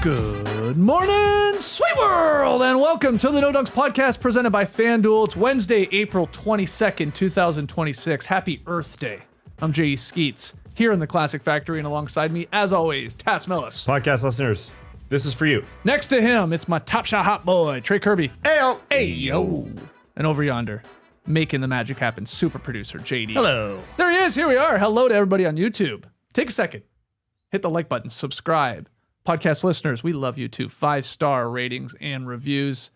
Good morning, sweet world, and welcome to the No Dunks podcast presented by FanDuel. It's Wednesday, April 22nd, 2026. Happy Earth Day. I'm J.E. Skeets, here in the Classic Factory, and alongside me, as always, Tass Mellis. Podcast listeners, this is for you. Next to him, it's my top shot hot boy, Trey Kirby. Ayo. Ayo. And over yonder, making the magic happen, super producer, JD. Hello. There he is. Here we are. Hello to everybody on YouTube. Take a second. Hit the like button. Subscribe. Podcast listeners, we love you too. 5-star ratings and reviews.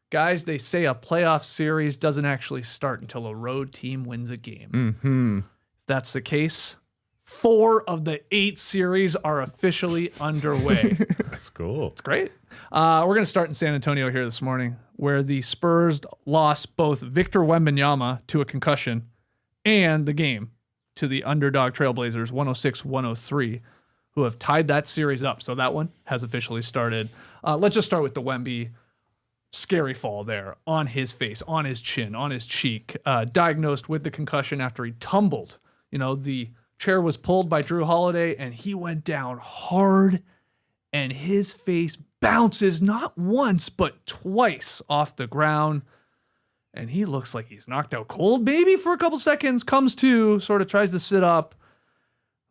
Guys, they say a playoff series doesn't actually start until a road team wins a game. Mm-hmm. If that's the case, 4 of the 8 series are officially underway. That's cool. It's great. We're going to start in San Antonio here this morning, where the Spurs lost both Victor Wembanyama to a concussion and the game to the underdog Trailblazers 106-103, who have tied that series up. So that one has officially started. Let's just start with the Wemby scary fall there on his face, on his chin, on his cheek, diagnosed with the concussion after he tumbled. You know, the chair was pulled by Jrue Holiday and he went down hard and his face bounces not once, but twice off the ground. And he looks like he's knocked out cold, baby, for a couple seconds, comes to, sort of tries to sit up,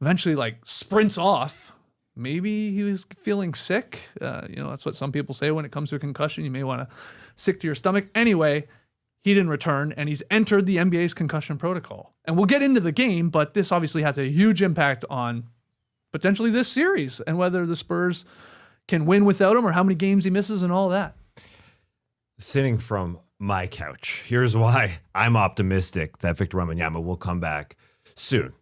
eventually sprints off. Maybe he was feeling sick. That's what some people say when it comes to a concussion. You may want to sick to your stomach. Anyway, he didn't return, and he's entered the NBA's concussion protocol. And we'll get into the game, but this obviously has a huge impact on potentially this series and whether the Spurs can win without him or how many games he misses and all that. Sitting from my couch, here's why I'm optimistic that Victor Wembanyama will come back soon.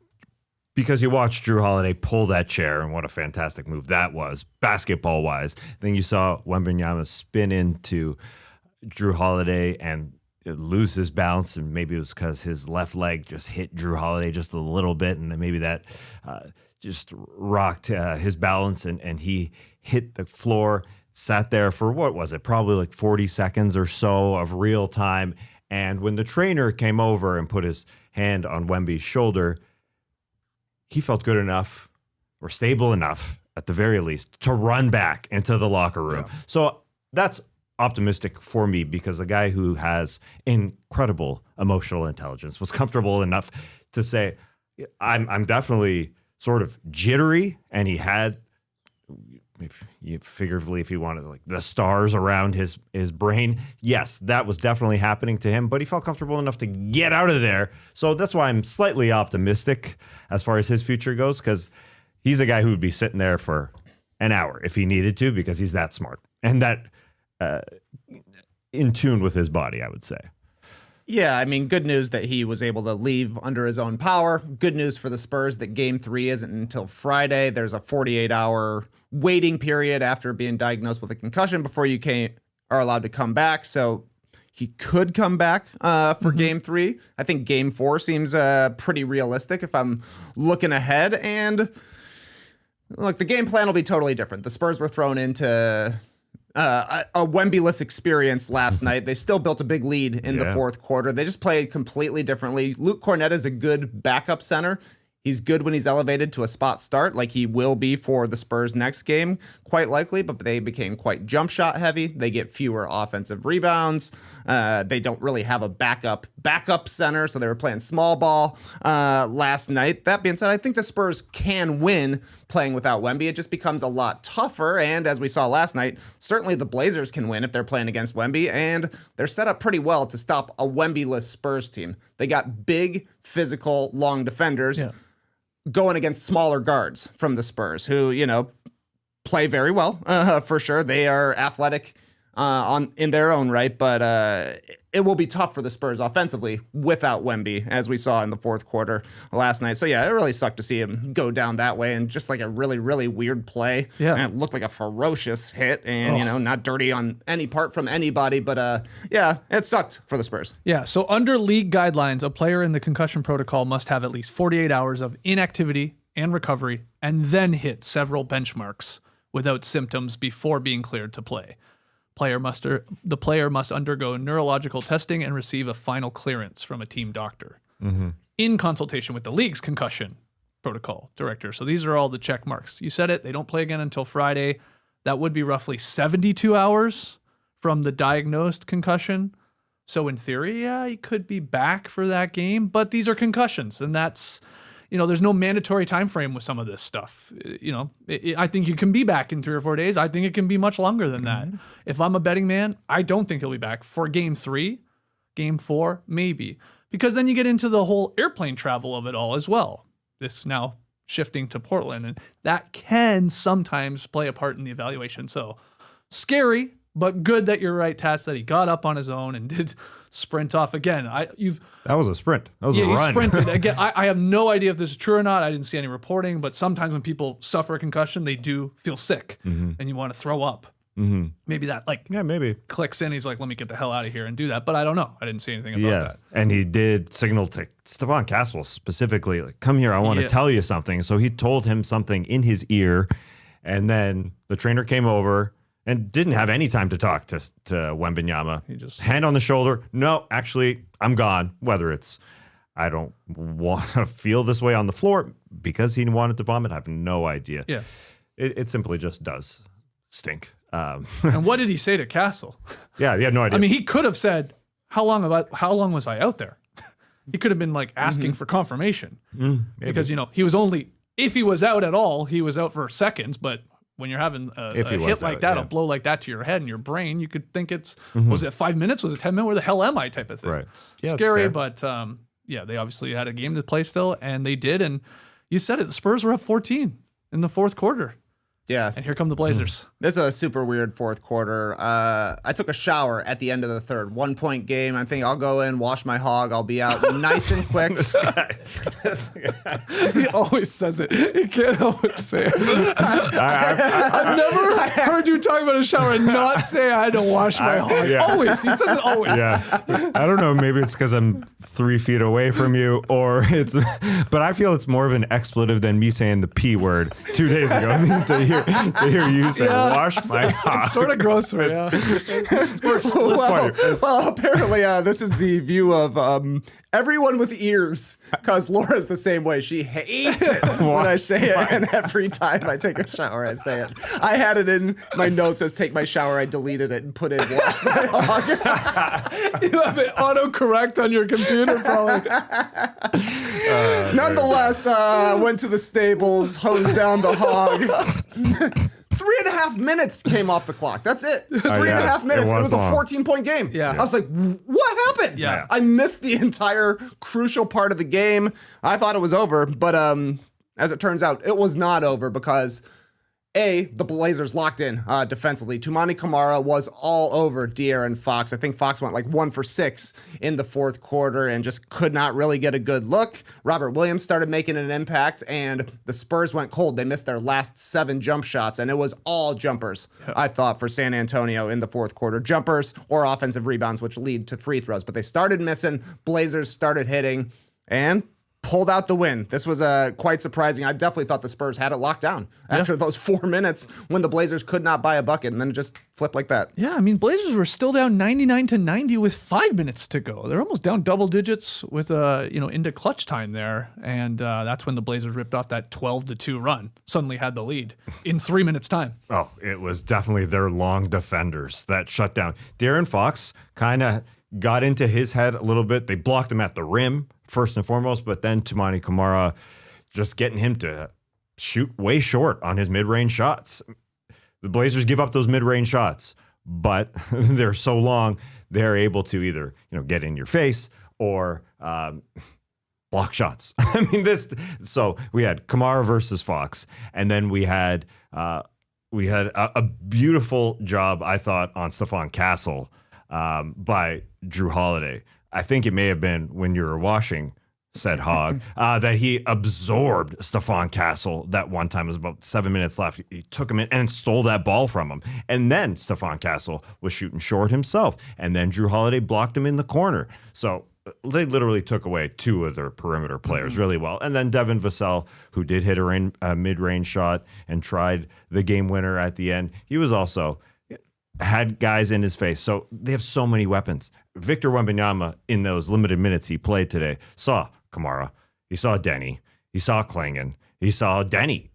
Because you watched Jrue Holiday pull that chair, and what a fantastic move that was, basketball-wise. Then you saw Wembanyama spin into Jrue Holiday and lose his balance, and maybe it was because his left leg just hit Jrue Holiday just a little bit, and then maybe that just rocked his balance, and he hit the floor, sat there for, what was it, probably 40 seconds or so of real time. And when the trainer came over and put his hand on Wemby's shoulder, he felt good enough or stable enough, at the very least, to run back into the locker room. Yeah. So that's optimistic for me because the guy who has incredible emotional intelligence was comfortable enough to say, I'm definitely sort of jittery, and he had, figuratively, if you wanted, the stars around his brain. Yes, that was definitely happening to him, but he felt comfortable enough to get out of there. So that's why I'm slightly optimistic as far as his future goes, because he's a guy who would be sitting there for an hour if he needed to, because he's that smart and that in tune with his body, I would say. Yeah, I mean, good news that he was able to leave under his own power. Good news for the Spurs that Game 3 isn't until Friday. There's a 48-hour waiting period after being diagnosed with a concussion before you are allowed to come back. So he could come back for Game 3. I think Game 4 seems pretty realistic if I'm looking ahead. And look, the game plan will be totally different. The Spurs were thrown into a Wemby-less experience last night. They still built a big lead in the fourth quarter. They just played completely differently. Luke Kornet is a good backup center. He's good when he's elevated to a spot start, like he will be for the Spurs next game, quite likely, but they became quite jump shot heavy. They get fewer offensive rebounds. They don't really have a backup center, so they were playing small ball last night. That being said, I think the Spurs can win playing without Wemby. It just becomes a lot tougher, and as we saw last night, certainly the Blazers can win if they're playing against Wemby, and they're set up pretty well to stop a Wemby-less Spurs team. They got big, physical, long defenders. Yeah. Going against smaller guards from the Spurs who, play very well, for sure. They are athletic in their own right, but it will be tough for the Spurs offensively without Wemby, as we saw in the fourth quarter last night. So, yeah, it really sucked to see him go down that way, and just a really, really weird play. Yeah. And it looked like a ferocious hit and, not dirty on any part from anybody. But, yeah, it sucked for the Spurs. Yeah, so under league guidelines, a player in the concussion protocol must have at least 48 hours of inactivity and recovery and then hit several benchmarks without symptoms before being cleared to play. The player must undergo neurological testing and receive a final clearance from a team doctor in consultation with the league's concussion protocol director. So these are all the check marks. You said it. They don't play again until Friday. that would be roughly 72 hours from the diagnosed concussion. So in theory, yeah, he could be back for that game, but these are concussions, and that's, there's no mandatory time frame with some of this stuff. I think you can be back in 3 or 4 days. I think it can be much longer than that. If I'm a betting man, I don't think he'll be back for game 3, game 4, maybe, because then you get into the whole airplane travel of it all as well. This now shifting to Portland, and that can sometimes play a part in the evaluation. So scary, but good that you're right, Taz, that he got up on his own and did sprint off again. That was a sprint. That was a run. He sprinted. Again, I have no idea if this is true or not. I didn't see any reporting, but sometimes when people suffer a concussion, they do feel sick and you want to throw up. Maybe that maybe clicks in. He's like, let me get the hell out of here and do that. But I don't know. I didn't see anything about that. And he did signal to Stephon Castle specifically, like, come here, I want to tell you something. So he told him something in his ear, and then the trainer came over and didn't have any time to talk to Wembanyama. He just hand on the shoulder. No, actually, I'm gone. Whether it's I don't want to feel this way on the floor because he wanted to vomit, I have no idea. Yeah, it simply just does stink. And what did he say to Castle? Yeah, he had no idea. I mean, he could have said, how long was I out there? He could have been like asking for confirmation because, he was only, if he was out at all, he was out for seconds, but when you're having a hit like that, a blow like that to your head and your brain, you could think it's, was it 5 minutes? Was it 10 minutes? Where the hell am I type of thing? Right. Yeah, scary, but they obviously had a game to play still, and they did. And you said it, the Spurs were up 14 in the fourth quarter. Yeah. And here come the Blazers. This is a super weird fourth quarter. I took a shower at the end of the third. 1 point game. I think I'll go in, wash my hog. I'll be out nice and quick. This guy. He always says it. He can't help but say it. I've never heard you talk about a shower and not say I had to wash my hog. Yeah. Always. He says it always. Yeah. I don't know. Maybe it's because I'm 3 feet away from you, but I feel it's more of an expletive than me saying the P word 2 days ago to hear you say, wash my hog. It's sort of gross, yeah. Well, apparently this is the view of everyone with ears, because Laura's the same way. She hates it when I say it, and every time I take a shower, I say it. I had it in my notes as take my shower. I deleted it and put in wash my hog. You have it autocorrect on your computer, probably. Nonetheless, went to the stables, hosed down the hog. 3.5 minutes came off the clock. That's it. 3.5 minutes. It was a 14-point game. Yeah. I was like, what happened? Yeah. I missed the entire crucial part of the game. I thought it was over, but as it turns out, it was not over because the Blazers locked in defensively. Toumani Camara was all over De'Aaron Fox. I think Fox went like 1 for 6 in the fourth quarter and just could not really get a good look. Robert Williams started making an impact, and the Spurs went cold. They missed their last 7 jump shots, and it was all jumpers, I thought, for San Antonio in the fourth quarter. Jumpers or offensive rebounds, which lead to free throws. But they started missing. Blazers started hitting, and pulled out the win. This was quite surprising. I definitely thought the Spurs had it locked down after those 4 minutes when the Blazers could not buy a bucket, and then it just flipped like that. Yeah, I mean, Blazers were still down 99-90 with 5 minutes to go. They're almost down double digits with into clutch time there, and that's when the Blazers ripped off that 12-2 run. Suddenly had the lead in 3 minutes time. Oh, it was definitely their long defenders that shut down. De'Aaron Fox kind of got into his head a little bit. They blocked him at the rim first and foremost, but then Toumani Camara just getting him to shoot way short on his mid-range shots. The Blazers give up those mid-range shots, but they're so long, they're able to either get in your face or block shots. I mean, so we had Camara versus Fox, and then we had a beautiful job, I thought, on Stephon Castle by Jrue Holiday. I think it may have been when you were washing said hog that he absorbed Stephon Castle that one time. It was about 7 minutes left. He took him in and stole that ball from him. And then Stephon Castle was shooting short himself. And then Jrue Holiday blocked him in the corner. So they literally took away 2 of their perimeter players really well. And then Devin Vassell, who did hit a mid-range shot and tried the game winner at the end, he was also had guys in his face. So they have so many weapons. Victor Wembanyama, in those limited minutes he played today, saw Camara, he saw Denny, He saw Klingon. He saw Denny,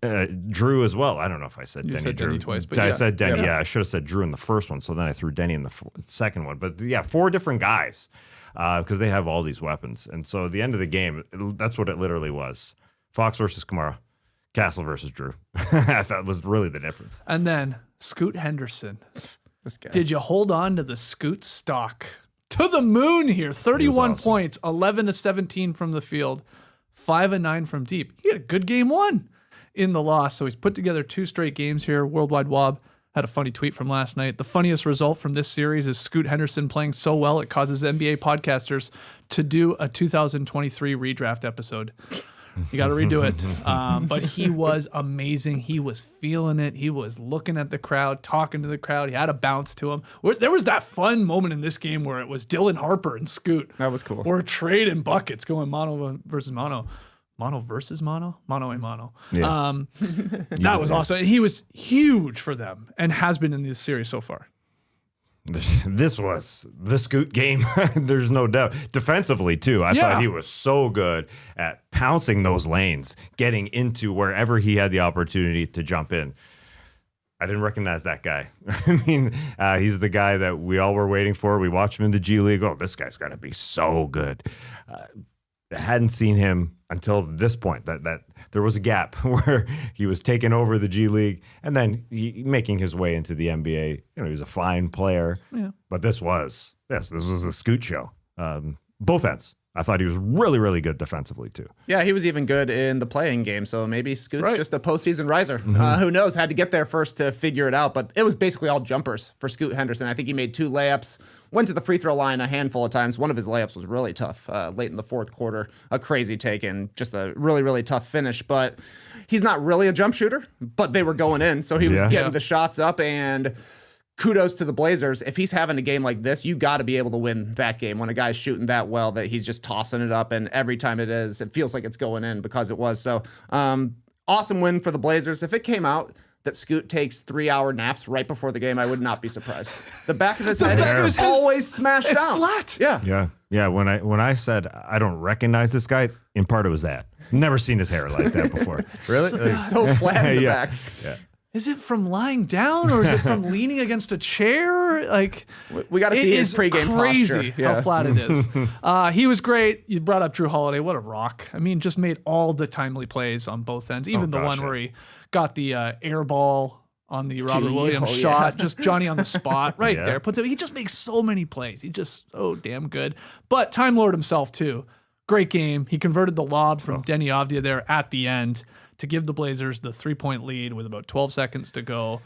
Drew as well. I don't know if I said Denny. Said Drew. Denny twice, but I said Denny. Yeah. Yeah, I should have said Drew in the first one. So then I threw Denny in the second one. But yeah, 4 different guys because they have all these weapons. And so at the end of the game, that's what it literally was. Fox versus Kamara, Castle versus Drew. I thought was really the difference. And then Scoot Henderson. This guy. Did you hold on to the Scoot stock? To the moon here. 31 awesome. points, 11 to 17 from the field, 5 and 9 from deep. He had a good game 1 in the loss. So he's put together 2 straight games here. Worldwide Wob had a funny tweet from last night. The funniest result from this series is Scoot Henderson playing so well it causes NBA podcasters to do a 2023 redraft episode. You got to redo it. But he was amazing. He was feeling it. He was looking at the crowd, talking to the crowd. He had a bounce to him. There was that fun moment in this game where it was Dylan Harper and Scoot. That was cool. We're trading buckets, going mono versus mono. Mono versus mono? Mono and mono. Yeah. That was awesome. And he was huge for them and has been in this series so far. This was the Scoot game. There's no doubt. Defensively, too. I thought he was so good at pouncing those lanes, getting into wherever he had the opportunity to jump in. I didn't recognize that guy. I mean, he's the guy that we all were waiting for. We watched him in the G League. Oh, this guy's got to be so good. I hadn't seen him until this point, that there was a gap where he was taking over the G League and then making his way into the NBA. You know, he was a fine player, but this was the Scoot show. Both ends. I thought he was really, really good defensively too. Yeah, he was even good in the playing game. So maybe Scoot's just a postseason riser. Who knows? Had to get there first to figure it out. But it was basically all jumpers for Scoot Henderson. I think he made 2 layups, went to the free throw line a handful of times. One of his layups was really tough late in the fourth quarter. A crazy take and just a really, really tough finish. But he's not really a jump shooter, but they were going in. So he was getting the shots up, and kudos to the Blazers. If he's having a game like this, you got to be able to win that game when a guy's shooting that well that he's just tossing it up, and every time it feels like it's going in because it was. So awesome win for the Blazers. If it came out that Scoot takes 3-hour naps right before the game, I would not be surprised. The back of his head is always smashed down. Flat. Yeah. When I said I don't recognize this guy, in part it was that. Never seen his hair like that before. Really? It's so flat in the back. Yeah. Is it from lying down or is it from leaning against a chair? Like, we got to see his pregame crazy posture. how flat it is. He was great. You brought up Drew Holiday. What a rock. I mean, just made all the timely plays on both ends. Even the one where he got the air ball on the Robert Williams shot. Just Johnny on the spot right there. He just makes so many plays. He's just so damn good. But Time Lord himself, too. Great game. He converted the lob from Denny Avdia there at the end to give the Blazers the 3-point lead with about 12 seconds to go.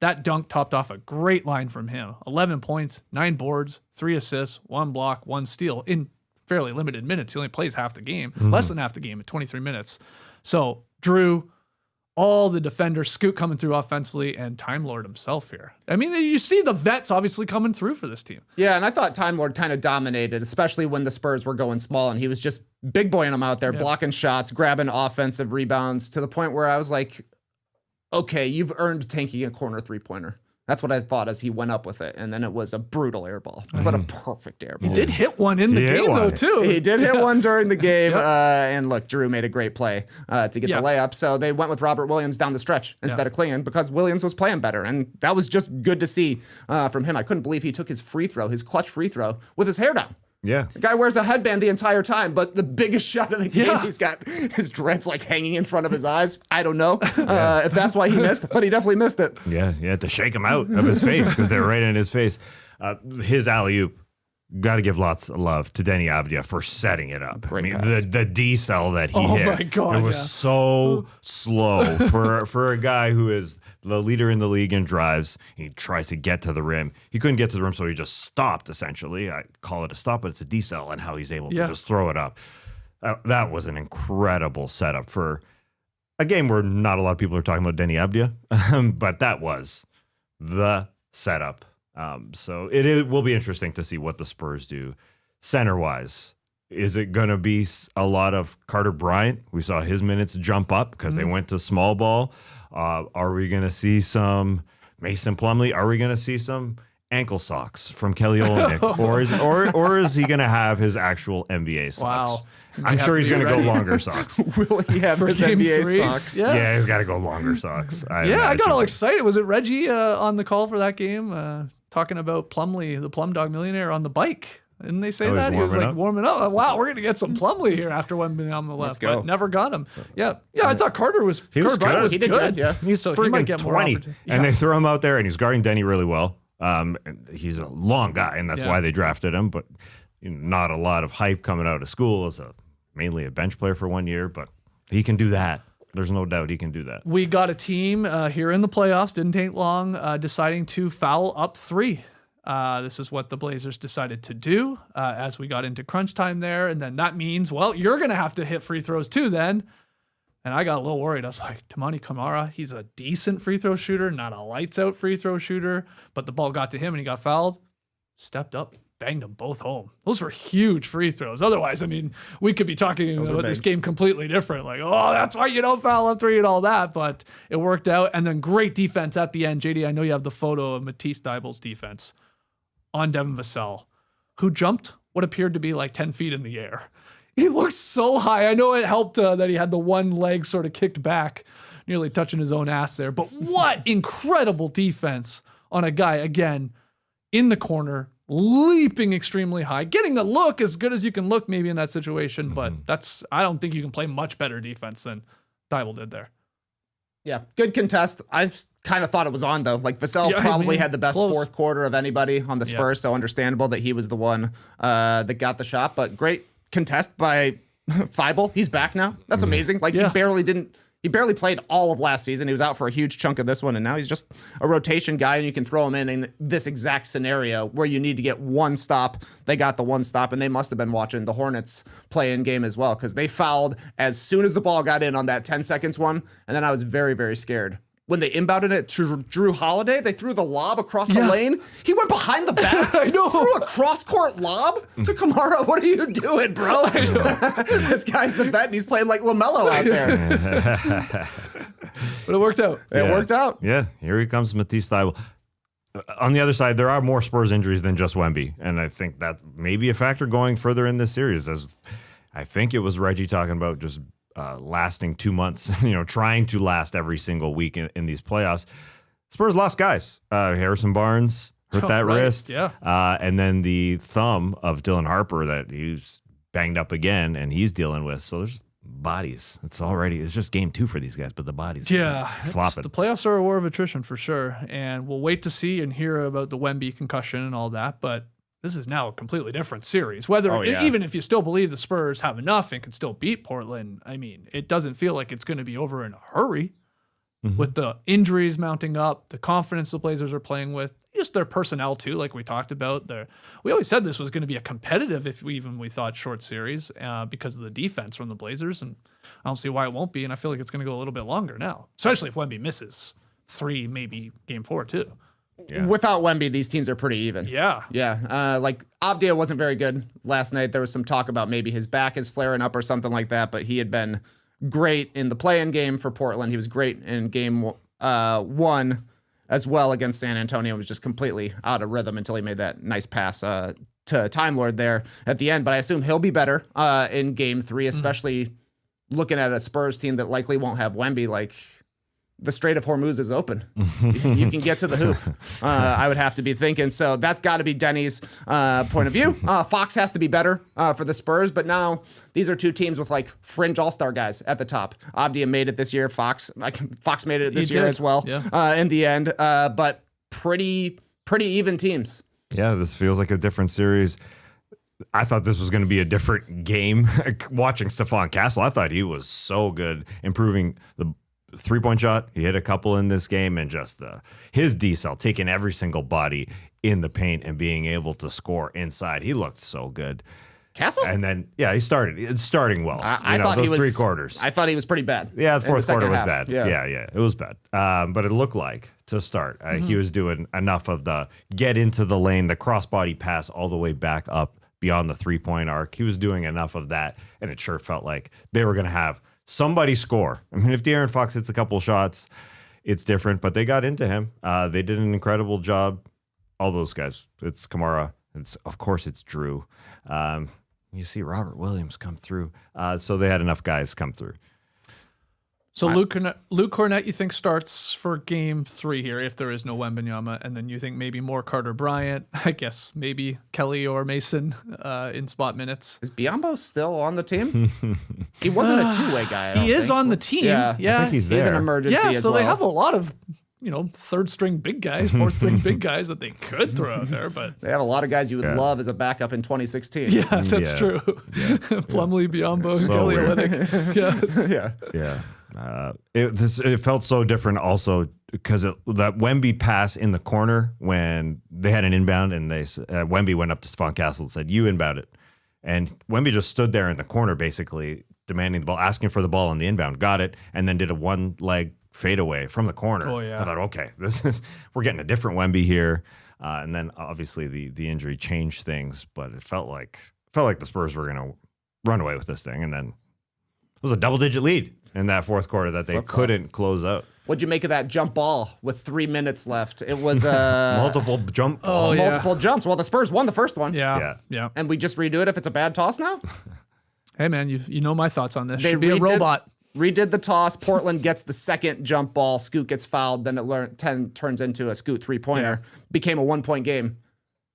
That dunk topped off a great line from him. 11 points, 9 boards, 3 assists, 1 block, 1 steal in fairly limited minutes. He only plays half the game, less than half the game at 23 minutes. So Drew, all the defenders, Scoot coming through offensively, and Time Lord himself here. I mean, you see the vets obviously coming through for this team. Yeah, and I thought Time Lord kind of dominated, especially when the Spurs were going small, and he was just big boying them out there, blocking shots, grabbing offensive rebounds, to the point where I was like, okay, you've earned tanking a corner 3-pointer. That's what I thought as he went up with it. And then it was a brutal air ball, but a perfect air ball. He did hit one in the game, though, too. He did hit one during the game. And look, Drew made a great play to get the layup. So they went with Robert Williams down the stretch instead of Klingon because Williams was playing better. And that was just good to see from him. I couldn't believe he took his clutch free throw, with his hair down. Yeah. The guy wears a headband the entire time, but the biggest shot of the game, he's got his dreads like hanging in front of his eyes. I don't know if that's why he missed, but he definitely missed it. Yeah, you had to shake him out of his face because they're right in his face. His alley-oop, got to give lots of love to Denny Avdia for setting it up. Great I mean, pass. the D-cell that he hit. My God, it was so slow for a guy who is the leader in the league in drives. He tries to get to the rim. He couldn't get to the rim, so he just stopped, essentially. I call it a stop, but it's a D-cell and how he's able to just throw it up. That was an incredible setup for a game where not a lot of people are talking about Denny Avdia, but that was the setup. So it will be interesting to see what the Spurs do center-wise. Is it going to be a lot of Carter Bryant? We saw his minutes jump up because they went to small ball. Are we going to see some Mason Plumlee? Are we going to see some ankle socks from Kelly Olynyk, or is he going to have his actual NBA socks? Wow. I'm sure he's going to go longer socks. Will he have For his game NBA 3? socks? Yeah. He's got to go longer socks. I got all excited. Was it Reggie on the call for that game talking about Plumlee, the Plum Dog millionaire, on the bike? Didn't they say that? He was like warming up. Wow, we're going to get some Plumlee here after Wembanyama left. Let's go. But never got him. Yeah, I thought Carter was Carter Bryant good. He did good, yeah. He's So he freaking might get more 20, opportunity. and they throw him out there, and he's guarding Denny really well. And he's a long guy, and that's why they drafted him. But not a lot of hype coming out of school as mainly a bench player for 1 year. But he can do that. There's no doubt he can do that. We got a team here in the playoffs, didn't take long, deciding to foul up 3. This is what the Blazers decided to do as we got into crunch time there. And then that means, well, you're going to have to hit free throws too then. And I got a little worried. I was like, Tamani Kamara, he's a decent free throw shooter, not a lights out free throw shooter. But the ball got to him and he got fouled. Stepped up, banged them both home. Those were huge free throws. Otherwise, I mean, we could be talking about this game completely different. Like, oh, that's why you don't foul up 3 and all that. But it worked out. And then great defense at the end. JD, I know you have the photo of Matisse Thybulle's defense on Devin Vassell, who jumped what appeared to be like 10 feet in the air. He looked so high. I know it helped that he had the one leg sort of kicked back, nearly touching his own ass there. But what incredible defense on a guy, again, in the corner, leaping extremely high, getting the look as good as you can look maybe in that situation. But I don't think you can play much better defense than Thibault did there. Yeah, good contest. I kind of thought it was on, though. Like, Vassell probably had the best fourth quarter of anybody on the Spurs, so understandable that he was the one that got the shot. But great contest by Thibault. He's back now. That's amazing. Like, he barely played all of last season. He was out for a huge chunk of this one, and now he's just a rotation guy, and you can throw him in this exact scenario where you need to get one stop. They got the one stop, and they must have been watching the Hornets play in game as well, because they fouled as soon as the ball got in on that 10 seconds one, and then I was very, very scared. When they inbounded it to Drew Holiday, they threw the lob across the lane. He went behind the back. I know. Threw a cross-court lob to Kamara. What are you doing, bro? This guy's the vet, and he's playing like LaMelo out there. But it worked out. It worked out. Yeah, here he comes, Matisse Thybulle. On the other side, there are more Spurs injuries than just Wemby, and I think that may be a factor going further in this series. As I think it was Reggie talking about just lasting 2 months, trying to last every single week in these playoffs. Spurs lost guys. Harrison Barnes hurt that wrist. Yeah. And then the thumb of Dylan Harper that he's banged up again and he's dealing with. So there's bodies. It's just game 2 for these guys, but the bodies flopping. The playoffs are a war of attrition for sure. And we'll wait to see and hear about the Wemby concussion and all that. But this is now a completely different series. Even if you still believe the Spurs have enough and can still beat Portland, I mean, it doesn't feel like it's going to be over in a hurry with the injuries mounting up, the confidence the Blazers are playing with, just their personnel too, like we talked about. We always said this was going to be a competitive, if we thought, short series because of the defense from the Blazers, and I don't see why it won't be, and I feel like it's going to go a little bit longer now, especially if Wemby misses 3, maybe game 4 too. Yeah. Without Wemby, these teams are pretty even. Yeah. Like Abdia wasn't very good last night. There was some talk about maybe his back is flaring up or something like that, but he had been great in the play-in game for Portland. He was great in game 1 as well against San Antonio. He was just completely out of rhythm until he made that nice pass to Time Lord there at the end. But I assume he'll be better in game 3, especially looking at a Spurs team that likely won't have Wemby. Like, the Strait of Hormuz is open. You can get to the hoop, I would have to be thinking. So that's got to be Denny's point of view. Fox has to be better for the Spurs, but now these are 2 teams with like fringe all-star guys at the top. Abdia made it this year. Fox made it this year as well in the end, but pretty even teams. Yeah, this feels like a different series. I thought this was going to be a different game. Watching Stephon Castle, I thought he was so good, improving the 3-point shot. He hit a couple in this game, and just his decel, taking every single body in the paint and being able to score inside. He looked so good. Castle? And then, it's starting well. I thought he was 3 quarters. I thought he was pretty bad. Yeah, the fourth quarter was half. bad. Yeah, it was bad. But it looked like to start, he was doing enough of the get into the lane, the crossbody pass all the way back up beyond the 3-point arc. He was doing enough of that, and it sure felt like they were going to have somebody score. I mean, if De'Aaron Fox hits a couple shots, it's different, but they got into him. They did an incredible job all those guys. It's Kamara. Of course it's Drew. You see Robert Williams come through. So they had enough guys come through. So Luke Cornett, you think starts for game 3 here if there is no Wembanyama, and then you think maybe more Carter Bryant, I guess maybe Kelly or Mason in spot minutes. Is Biyombo still on the team? He wasn't a two-way guy. He is on the team. Yeah. I think he's there. He's an emergency Yeah, as so well. they have a lot of, third string big guys, fourth string big guys that they could throw out there, but They have a lot of guys you would love as a backup in 2016. yeah, that's Yeah. true. Yeah. Plumlee, Biyombo, So Kelly weird. Olynyk. Yes. Yeah. Yeah. It felt so different also because that Wemby pass in the corner when they had an inbound and Wemby went up to Stephon Castle and said, "You inbound it." And Wemby just stood there in the corner basically demanding the ball, asking for the ball on the inbound, got it, and then did a one leg fadeaway from the corner. Oh, yeah. I thought, okay, we're getting a different Wemby here. And then obviously the injury changed things, but it felt like the Spurs were going to run away with this thing. And then it was a double-digit lead in that fourth quarter that they couldn't close out. What'd you make of that jump ball with 3 minutes left? It was Multiple jump balls. yeah. multiple jumps. Well, the Spurs won the first one. Yeah. And we just redo it if it's a bad toss now? Hey, man, you know my thoughts on this. They Should be a robot. Redid the toss. Portland gets the second jump ball. Scoot gets fouled. Then it turns into a Scoot 3-pointer. Became a 1-point game.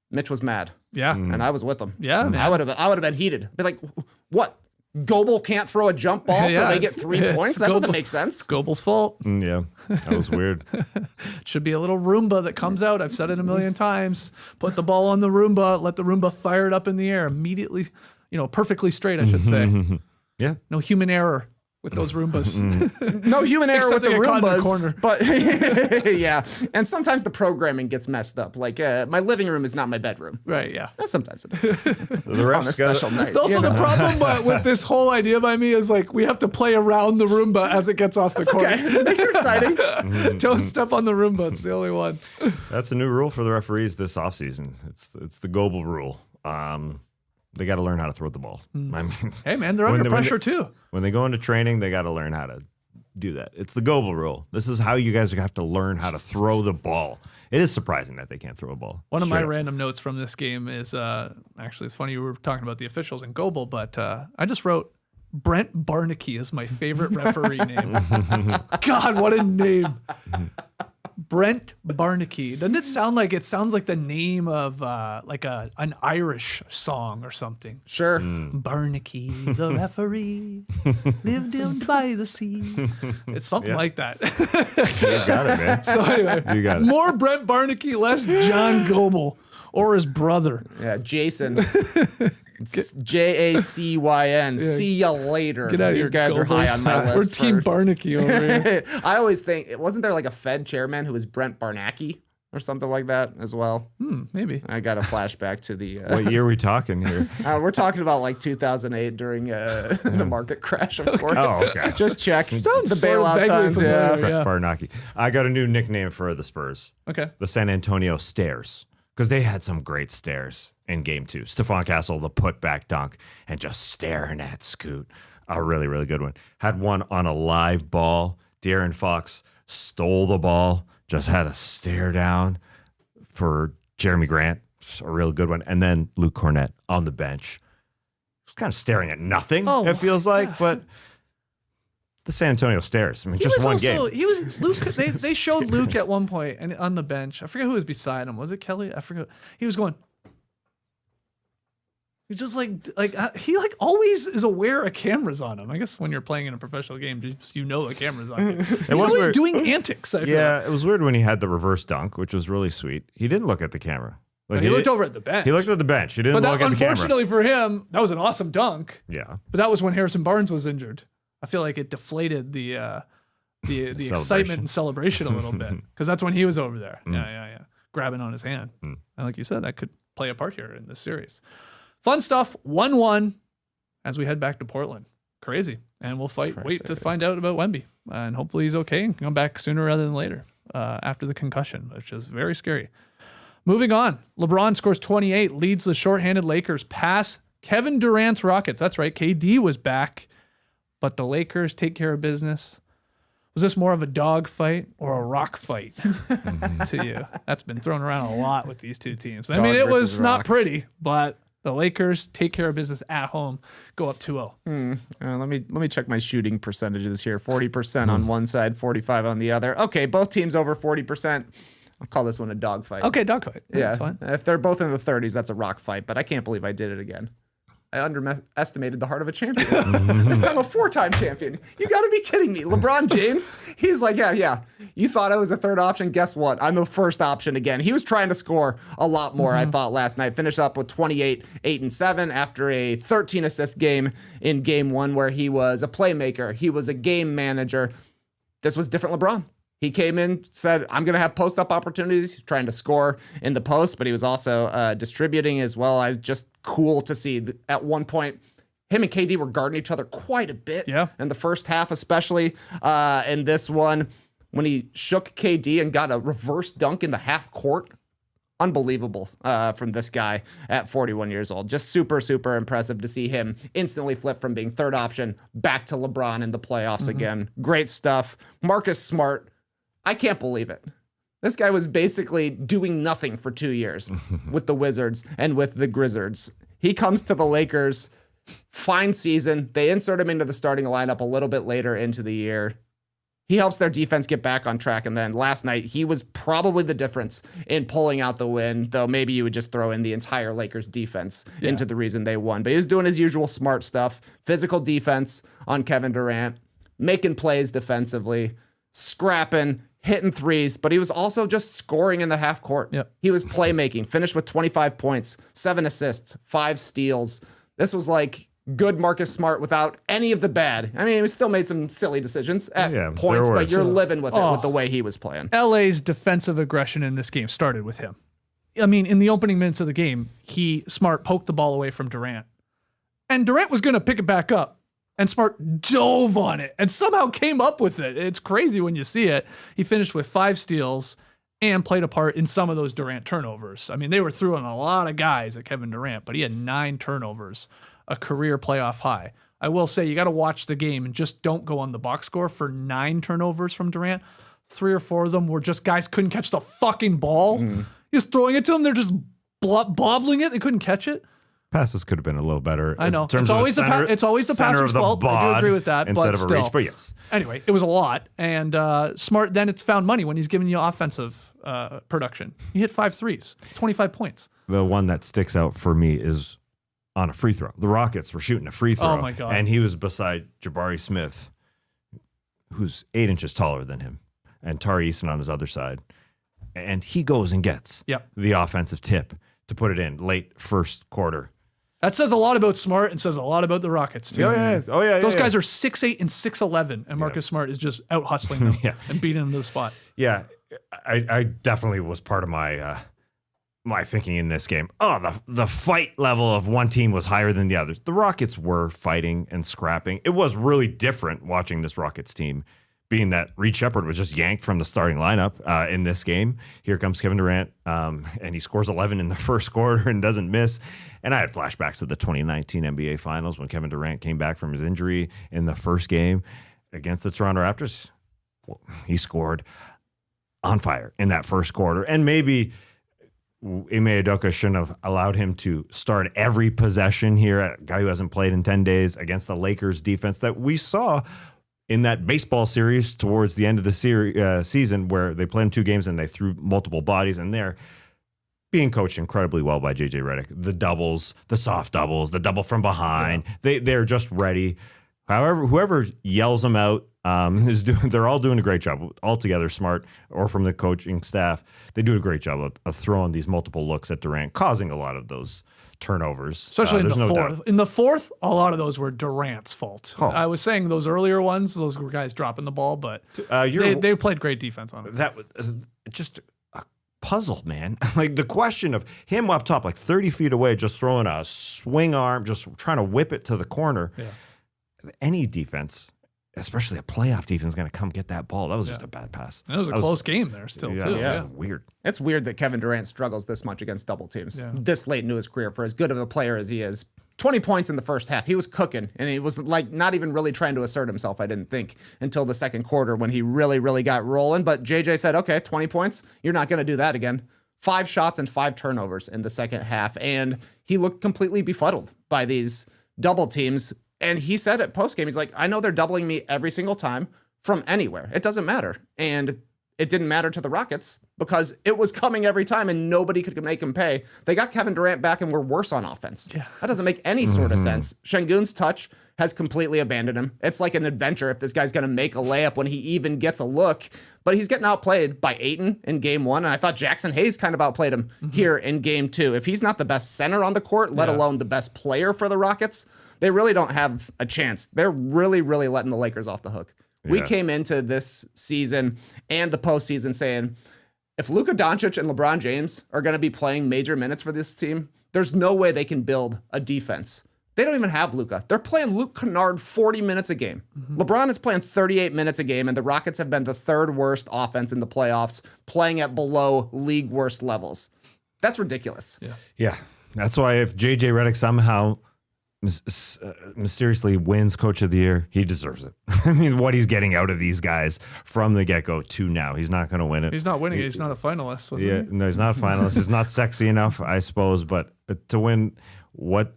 Mitch was mad. Yeah. And I was with him. Yeah, man. I would have been heated. Be like, what? Goebel can't throw a jump ball, so they get 3 points? That doesn't make sense. Goebel's fault. Yeah, that was weird. Should be a little Roomba that comes out. I've said it a million times. Put the ball on the Roomba. Let the Roomba fire it up in the air immediately. Perfectly straight, I should say. Yeah. No human error with those Roombas. No human error Except with the they get caught in the Roombas. corner. But yeah. And sometimes the programming gets messed up. Like my living room is not my bedroom. Right, yeah. Sometimes it is. The On a refs got special night. Also, the problem with this whole idea by me is like we have to play around the Roomba as it gets off the corner. Okay. It makes it exciting. Don't step on the Roomba. It's the only one. That's a new rule for the referees this offseason. It's the Goebel rule. They got to learn how to throw the ball. I mean, Hey, man, they're under pressure too. When they go into training, they got to learn how to do that. It's the Goebel rule. This is how you guys have to learn how to throw the ball. It is surprising that they can't throw a ball. One of my Straight up. random notes from this game is actually, it's funny you were talking about the officials and Goebel, but I just wrote Brent Barnaky is my favorite referee name. God, what a name. Brent Barnaky. Doesn't it sound like the name of an Irish song or something? Sure. Barnaky, the referee, lived down by the sea. It's something like that. You got it, man. So anyway, You got it. more Brent Barnaky, less John Goebel or his brother. Yeah, Jason. It's Jacyn. See ya later. Get out of These here, guys are high on my list. We're Team Barnaky over here. I always think, wasn't there like a Fed chairman who was Brent Barnaky or something like that as well? Maybe. I got a flashback to the. What year are we talking here? We're talking about like 2008 during the market crash, of course. Oh, okay. Just check. The sort of bailout vaguely times. familiar. Yeah. Yeah. Barnaki. I got a new nickname for the Spurs. Okay. The San Antonio Stairs. Because they had some great stares in game 2. Stephon Castle, the putback dunk, and just staring at Scoot. A really, really good one. Had one on a live ball. De'Aaron Fox stole the ball, just had a stare down for Jeremy Grant. A real good one. And then Luke Cornett on the bench. Just kind of staring at nothing, it feels like, but the San Antonio Stairs. I mean, just one game. He was Luke. They showed Luke at one point and on the bench. I forget who was beside him. Was it Kelly? I forget. He was going. He's just he always is aware a camera's on him. I guess when you're playing in a professional game, you know a camera's on you. He's always weird. doing antics. I feel like. It was weird when he had the reverse dunk, which was really sweet. He didn't look at the camera. Like He looked over at the bench. He looked at the bench. He didn't But look at the camera. unfortunately for him, that was an awesome dunk. Yeah. But that was when Harrison Barnes was injured. I feel like it deflated the excitement and celebration a little bit because that's when he was over there. Yeah. Grabbing on his hand. And like you said, that could play a part here in this series. Fun stuff. 1-1 as we head back to Portland. Crazy. And we'll wait to find out about Wemby. And hopefully he's okay and can come back sooner rather than later after the concussion, which is very scary. Moving on. LeBron scores 28, leads the shorthanded Lakers past Kevin Durant's Rockets. That's right. KD was back. But the Lakers take care of business Was this more of a dog fight or a rock fight to you? That's been thrown around a lot with these two teams. I mean, it was not pretty, but the Lakers take care of business at home, go up 2-0. Let me check my shooting percentages here. 40% on one side, 45 on the other. Okay, both teams over 40%. I'll call this one a dog fight. Okay, dog fight. Yeah, that's fine. If they're both in the 30s, that's a rock fight, but I can't believe I did it again. I underestimated the heart of a champion. This time a 4-time champion. You got to be kidding me. LeBron James, he's like, yeah. You thought I was a third option. Guess what? I'm the first option again. He was trying to score a lot more, I thought, last night. Finished up with 28, 8, and 7 after a 13-assist game in game 1 where he was a playmaker. He was a game manager. This was different LeBron. He came in, said, I'm going to have post-up opportunities. He's trying to score in the post, but he was also distributing as well. I was just cool to see that at one point, him and KD were guarding each other quite a bit in the first half, especially in this one when he shook KD and got a reverse dunk in the half court. Unbelievable from this guy at 41 years old. Just super, super impressive to see him instantly flip from being third option back to LeBron in the playoffs again. Great stuff. Marcus Smart. I can't believe it. This guy was basically doing nothing for 2 years with the Wizards and with the Grizzards. He comes to the Lakers, fine season. They insert him into the starting lineup a little bit later into the year. He helps their defense get back on track. And then last night, he was probably the difference in pulling out the win, though maybe you would just throw in the entire Lakers defense into the reason they won. But he was doing his usual smart stuff, physical defense on Kevin Durant, making plays defensively, scrapping, hitting threes, but he was also just scoring in the half court. He was playmaking, finished with 25 points, 7 assists, 5 steals. This was like good Marcus Smart without any of the bad. I mean, he still made some silly decisions at points, but you're living with it with the way he was playing. LA's defensive aggression in this game started with him. I mean, in the opening minutes of the game, Smart poked the ball away from Durant. And Durant was going to pick it back up. And Smart dove on it and somehow came up with it. It's crazy when you see it. He finished with 5 steals and played a part in some of those Durant turnovers. I mean, they were throwing a lot of guys at Kevin Durant, but he had 9 turnovers, a career playoff high. I will say you got to watch the game and just don't go on the box score for 9 turnovers from Durant. 3 or 4 of them were just guys couldn't catch the fucking ball. He was throwing it to them. They're just bobbling it. They couldn't catch it. Passes could have been a little better. I know. It's always the passer's fault. I do agree with that. Instead but of a still. reach, but yes. Anyway, it was a lot. And Smart, then it's found money when he's giving you offensive production. He hit 5 threes, 25 points. The one that sticks out for me is on a free throw. The Rockets were shooting a free throw. Oh, my God. And he was beside Jabari Smith, who's 8 inches taller than him, and Tari Eason on his other side. And he goes and gets the offensive tip to put it in late first quarter. That says a lot about Smart and says a lot about the Rockets, too. Oh, yeah. Those guys are 6'8" and 6'11", and Marcus Smart is just out hustling them and beating them to the spot. Yeah, I definitely was part of my my thinking in this game. Oh, the fight level of one team was higher than the others. The Rockets were fighting and scrapping. It was really different watching this Rockets team, being that Reed Shepherd was just yanked from the starting lineup in this game. Here comes Kevin Durant, and he scores 11 in the first quarter and doesn't miss. And I had flashbacks to the 2019 NBA Finals when Kevin Durant came back from his injury in the first game against the Toronto Raptors. Well, he scored on fire in that first quarter. And maybe Ime Udoka shouldn't have allowed him to start every possession here, a guy who hasn't played in 10 days against the Lakers defense that we saw in that baseball series towards the end of the season where they played in 2 games and they threw multiple bodies in there. Being coached incredibly well by JJ Redick. The doubles, the soft doubles, the double from behind. They're just ready. However, whoever yells them out they're all doing a great job. All together, Smart or from the coaching staff, they do a great job of throwing these multiple looks at Durant, causing a lot of those turnovers. Especially in the fourth. In the fourth, a lot of those were Durant's fault. Oh. I was saying those earlier ones, those were guys dropping the ball, but they played great defense on it. That was just a puzzle, man. Like the question of him up top, like 30 feet away, just throwing a swing arm, just trying to whip it to the corner. Yeah. Any defense, especially a playoff defense, is going to come get that ball. That was just a bad pass. And it was a close game there still, too. Yeah. Weird. It's weird that Kevin Durant struggles this much against double teams this late into his career. For as good of a player as he is, 20 points in the first half. He was cooking, and he was like not even really trying to assert himself, I didn't think, until the second quarter when he really, really got rolling. But JJ said, okay, 20 points. You're not going to do that again. 5 shots and 5 turnovers in the second half. And he looked completely befuddled by these double teams. And he said at postgame, he's like, I know they're doubling me every single time from anywhere. It doesn't matter. And it didn't matter to the Rockets because it was coming every time and nobody could make him pay. They got Kevin Durant back and were worse on offense. Yeah. That doesn't make any sort of sense. Şengün's touch has completely abandoned him. It's like an adventure if this guy's going to make a layup when he even gets a look. But he's getting outplayed by Ayton in game 1. And I thought Jackson Hayes kind of outplayed him here in game 2. If he's not the best center on the court, let alone the best player for the Rockets, they really don't have a chance. They're really, really letting the Lakers off the hook. We came into this season and the postseason saying, if Luka Doncic and LeBron James are going to be playing major minutes for this team, there's no way they can build a defense. They don't even have Luka. They're playing Luke Kennard 40 minutes a game. LeBron is playing 38 minutes a game, and the Rockets have been the 3rd worst offense in the playoffs, playing at below league worst levels. That's ridiculous. Yeah. That's why if JJ Redick somehow mysteriously wins Coach of the Year, he deserves it. I mean, what he's getting out of these guys from the get-go to now, he's not going to win it. He's not winning it. He's not a finalist. Wasn't he? No, he's not a finalist. He's not sexy enough, I suppose, but to win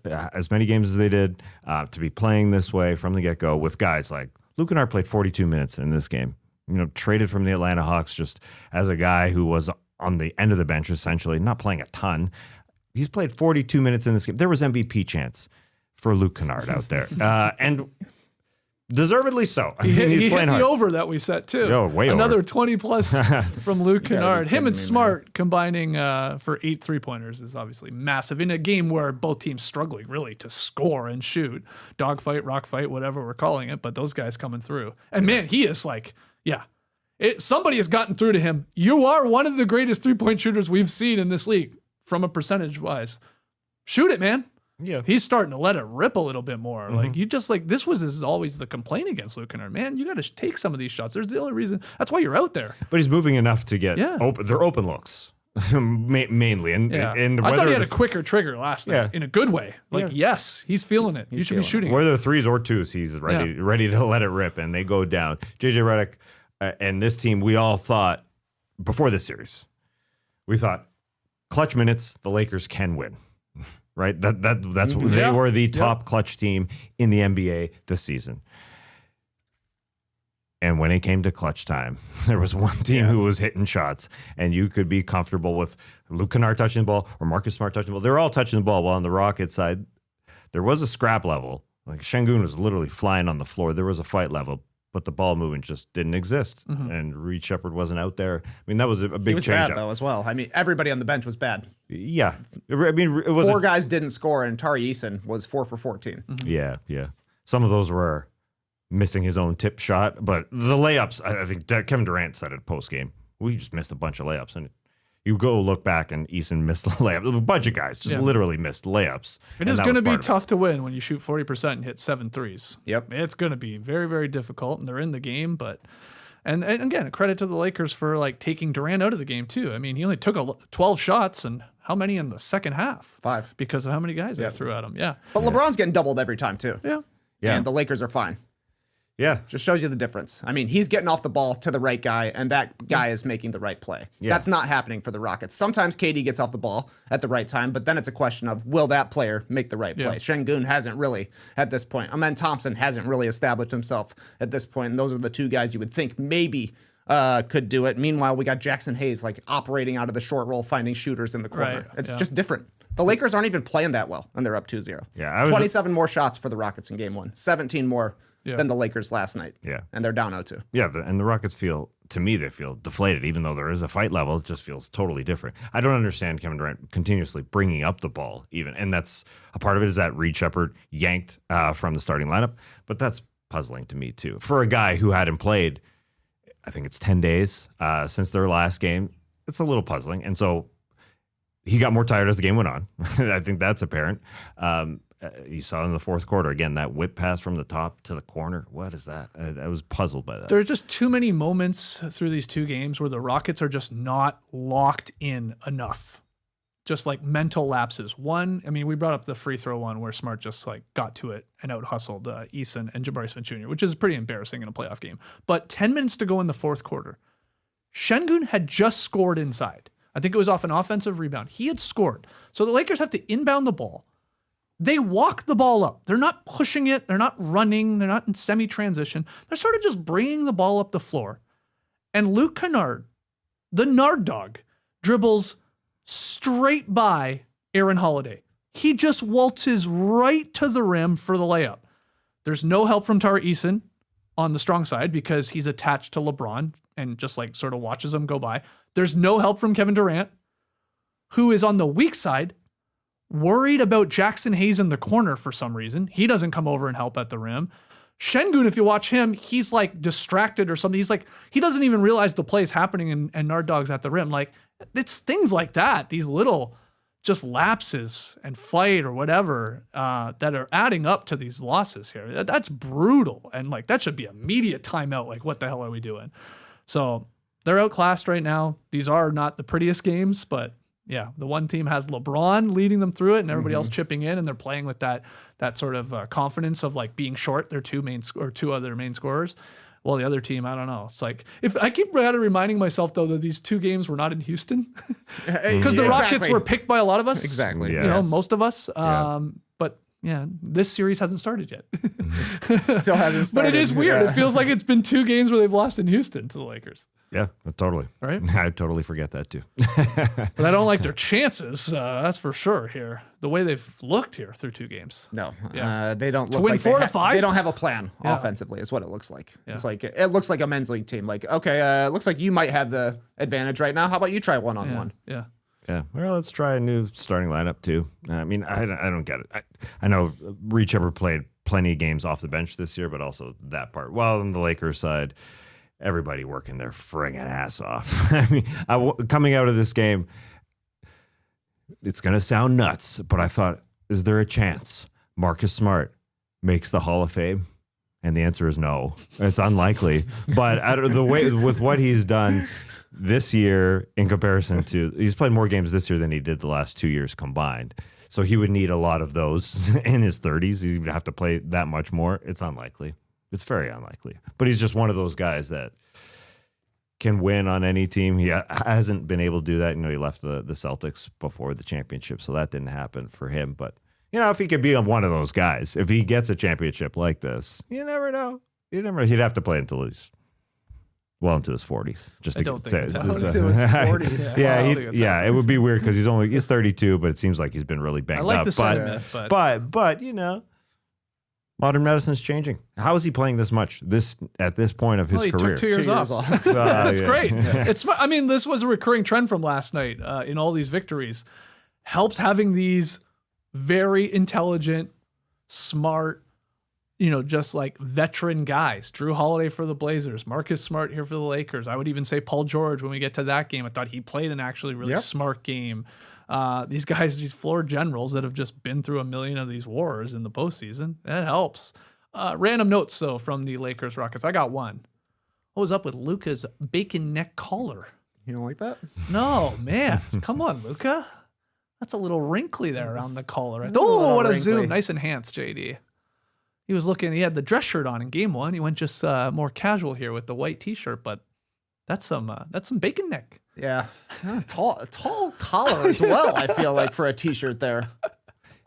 as many games as they did, to be playing this way from the get-go with guys like Luke Kennard played 42 minutes in this game. Traded from the Atlanta Hawks just as a guy who was on the end of the bench, essentially, not playing a ton. He's played 42 minutes in this game. There was MVP chance for Luke Kennard out there. And deservedly so. I mean, he's playing hard. The over that we set, too. Way Another over. 20 plus from Luke Kennard. Him and Smart combining for 8 3-pointers is obviously massive in a game where both teams struggling really to score and shoot. Dogfight, rock fight, whatever we're calling it, but those guys coming through. And man, he is like, somebody has gotten through to him. You are one of the greatest 3-point shooters we've seen in this league from a percentage wise. Shoot it, man. Yeah, he's starting to let it rip a little bit more. Like this was always the complaint against Luke Kennard. Man, you got to take some of these shots. There's the only reason. That's why you're out there. But he's moving enough to get open. They're open looks mainly. And I thought he had a quicker trigger last night in a good way. Yes, he's feeling it. He should be shooting. Whether 3s or 2s, he's ready to let it rip, and they go down. JJ Redick and this team, we all thought before this series, we thought clutch minutes, the Lakers can win. Right, that's what they were, the top clutch team in the NBA this season. And when it came to clutch time, there was one team who was hitting shots, and you could be comfortable with Luke Kennard touching the ball or Marcus Smart touching the ball. They're all touching the ball. While on the Rockets side, there was a scrap level. Like Şengün was literally flying on the floor. There was a fight level, but the ball movement just didn't exist. And Reed Shepherd wasn't out there. I mean, that was a big change. He was bad, though, as well. I mean, everybody on the bench was bad. Yeah. I mean, it was 4 guys didn't score, and Tari Eason was 4 for 14. Yeah. Some of those were missing his own tip shot, but the layups, I think Kevin Durant said it post-game. We just missed a bunch of layups, and you go look back, and Eason missed a layup. A bunch of guys just literally missed layups. It is going to be tough to win when you shoot 40% and hit 7 threes. Yep. It's going to be very, very difficult, and they're in the game, but... And again, a credit to the Lakers for taking Durant out of the game, too. I mean, he only took 12 shots, and how many in the second half? 5. Because of how many guys they threw at him. Yeah. But LeBron's getting doubled every time, too. Yeah. And the Lakers are fine. Yeah. Just shows you the difference. I mean, he's getting off the ball to the right guy, and that guy is making the right play. Yeah. That's not happening for the Rockets. Sometimes KD gets off the ball at the right time, but then it's a question of, will that player make the right play? Şengün hasn't really at this point. Amen Thompson hasn't really established himself at this point, and those are the 2 guys you would think maybe could do it. Meanwhile, we got Jackson Hayes operating out of the short roll, finding shooters in the corner. Right. It's just different. The Lakers aren't even playing that well, and they're up 2-0. Yeah, 27 more shots for the Rockets in game 1. 17 more than the Lakers last night. Yeah. And they're down 0-2. Yeah, and the Rockets feel deflated, even though there is a fight level. It just feels totally different. I don't understand Kevin Durant continuously bringing up the ball, even. And that's a part of it is that Reed Shepherd yanked from the starting lineup. But that's puzzling to me, too. For a guy who hadn't played, I think it's 10 days since their last game, it's a little puzzling. And so he got more tired as the game went on. I think that's apparent. You saw in the fourth quarter, again, that whip pass from the top to the corner. What is that? I was puzzled by that. There are just too many moments through these 2 games where the Rockets are just not locked in enough. just like mental lapses. One, I mean, we brought up the free throw one where Smart just like got to it and out hustled Eason and Jabari Smith Jr., which is pretty embarrassing in a playoff game. But 10 minutes to go in the fourth quarter, Şengün had just scored inside. I think it was off an offensive rebound. He had scored. So the Lakers have to inbound the ball. They walk the ball up. They're not pushing it. They're not running. They're not in semi-transition. They're sort of just bringing the ball up the floor. And Luke Kennard, the Nard dog, dribbles straight by Aaron Holiday. He just waltzes right to the rim for the layup. There's no help from Tari Eason on the strong side because he's attached to LeBron and just like sort of watches him go by. There's no help from Kevin Durant, who is on the weak side, worried about Jackson Hayes in the corner for some reason. He doesn't come over and help at the rim. Şengün, if you watch him, he's like distracted or something. He's like, he doesn't even realize the play is happening and Nard Dog's at the rim. Like, it's things like that, these little just lapses and fight or whatever that are adding up to these losses here. That's brutal. And like, that should be immediate timeout. Like, what the hell are we doing? So they're outclassed right now. These are not the prettiest games, but yeah, the one team has LeBron leading them through it and everybody else chipping in, and they're playing with that sort of confidence of like being short their two other main scorers. Well, the other team, I don't know. It's like, if I keep reminding myself though that these two games were not in Houston because the Rockets were picked by a lot of us. Exactly. You know, most of us. But yeah, this series hasn't started yet. Still hasn't started. But it is weird. It feels like it's been 2 games where they've lost in Houston to the Lakers. Yeah, totally. Right? I totally forget that too. But I don't like their chances. That's for sure here. The way they've looked here through 2 games. No, Yeah. they don't look To win like 4 to 5? They don't have a plan Yeah. offensively is what it looks like. Yeah. It's like, it looks like a men's league team. Like, okay, it looks like you might have the advantage right now. How about you try one-on-one? Yeah. Yeah, well, let's try a new starting lineup too. I mean, I don't get it. I know Reach ever played plenty of games off the bench this year, but also that part. Well, on the Lakers side, everybody working their friggin' ass off. I mean, coming out of this game, it's going to sound nuts, but I thought, is there a chance Marcus Smart makes the Hall of Fame? And the answer is no. It's unlikely. But out of the way, with what he's done this year in comparison to, he's played more games this year than he did the last 2 years combined. So he would need a lot of those in his 30s. He would have to play that much more. It's unlikely. It's very unlikely. But he's just one of those guys that can win on any team. He hasn't been able to do that. You know, he left the Celtics before the championship, so that didn't happen for him. But, you know, if he could be one of those guys, if he gets a championship like this, you never know. He'd have to play until he's well into his 40s. Just I don't think it's Into his 40s. Yeah, it would be weird because he's 32, but it seems like he's been really banged I like up. the sentiment, but you know, modern medicine's changing. How is he playing this much at this point of his he career? took 2 years off. That's great. It's. I mean, this was a recurring trend from last night in all these victories. Helps having these very intelligent, smart, you know, just like veteran guys. Drew Holiday for the Blazers, Marcus Smart here for the Lakers. I would even say Paul George when we get to that game. I thought he played an actually really smart game. These guys, these floor generals that have just been through a million of these wars in the postseason, that helps. Random notes, though, from the Lakers Rockets. I got one. What was up with Luka's bacon neck collar? You don't like that? No, man. Come on, Luka. That's a little wrinkly there around the collar. Oh, what a zoom. Nice enhanced, JD. He was looking, he had the dress shirt on in game 1. He went just more casual here with the white t-shirt, but that's some bacon neck. Yeah. Tall collar as well, I feel like, for a t-shirt there.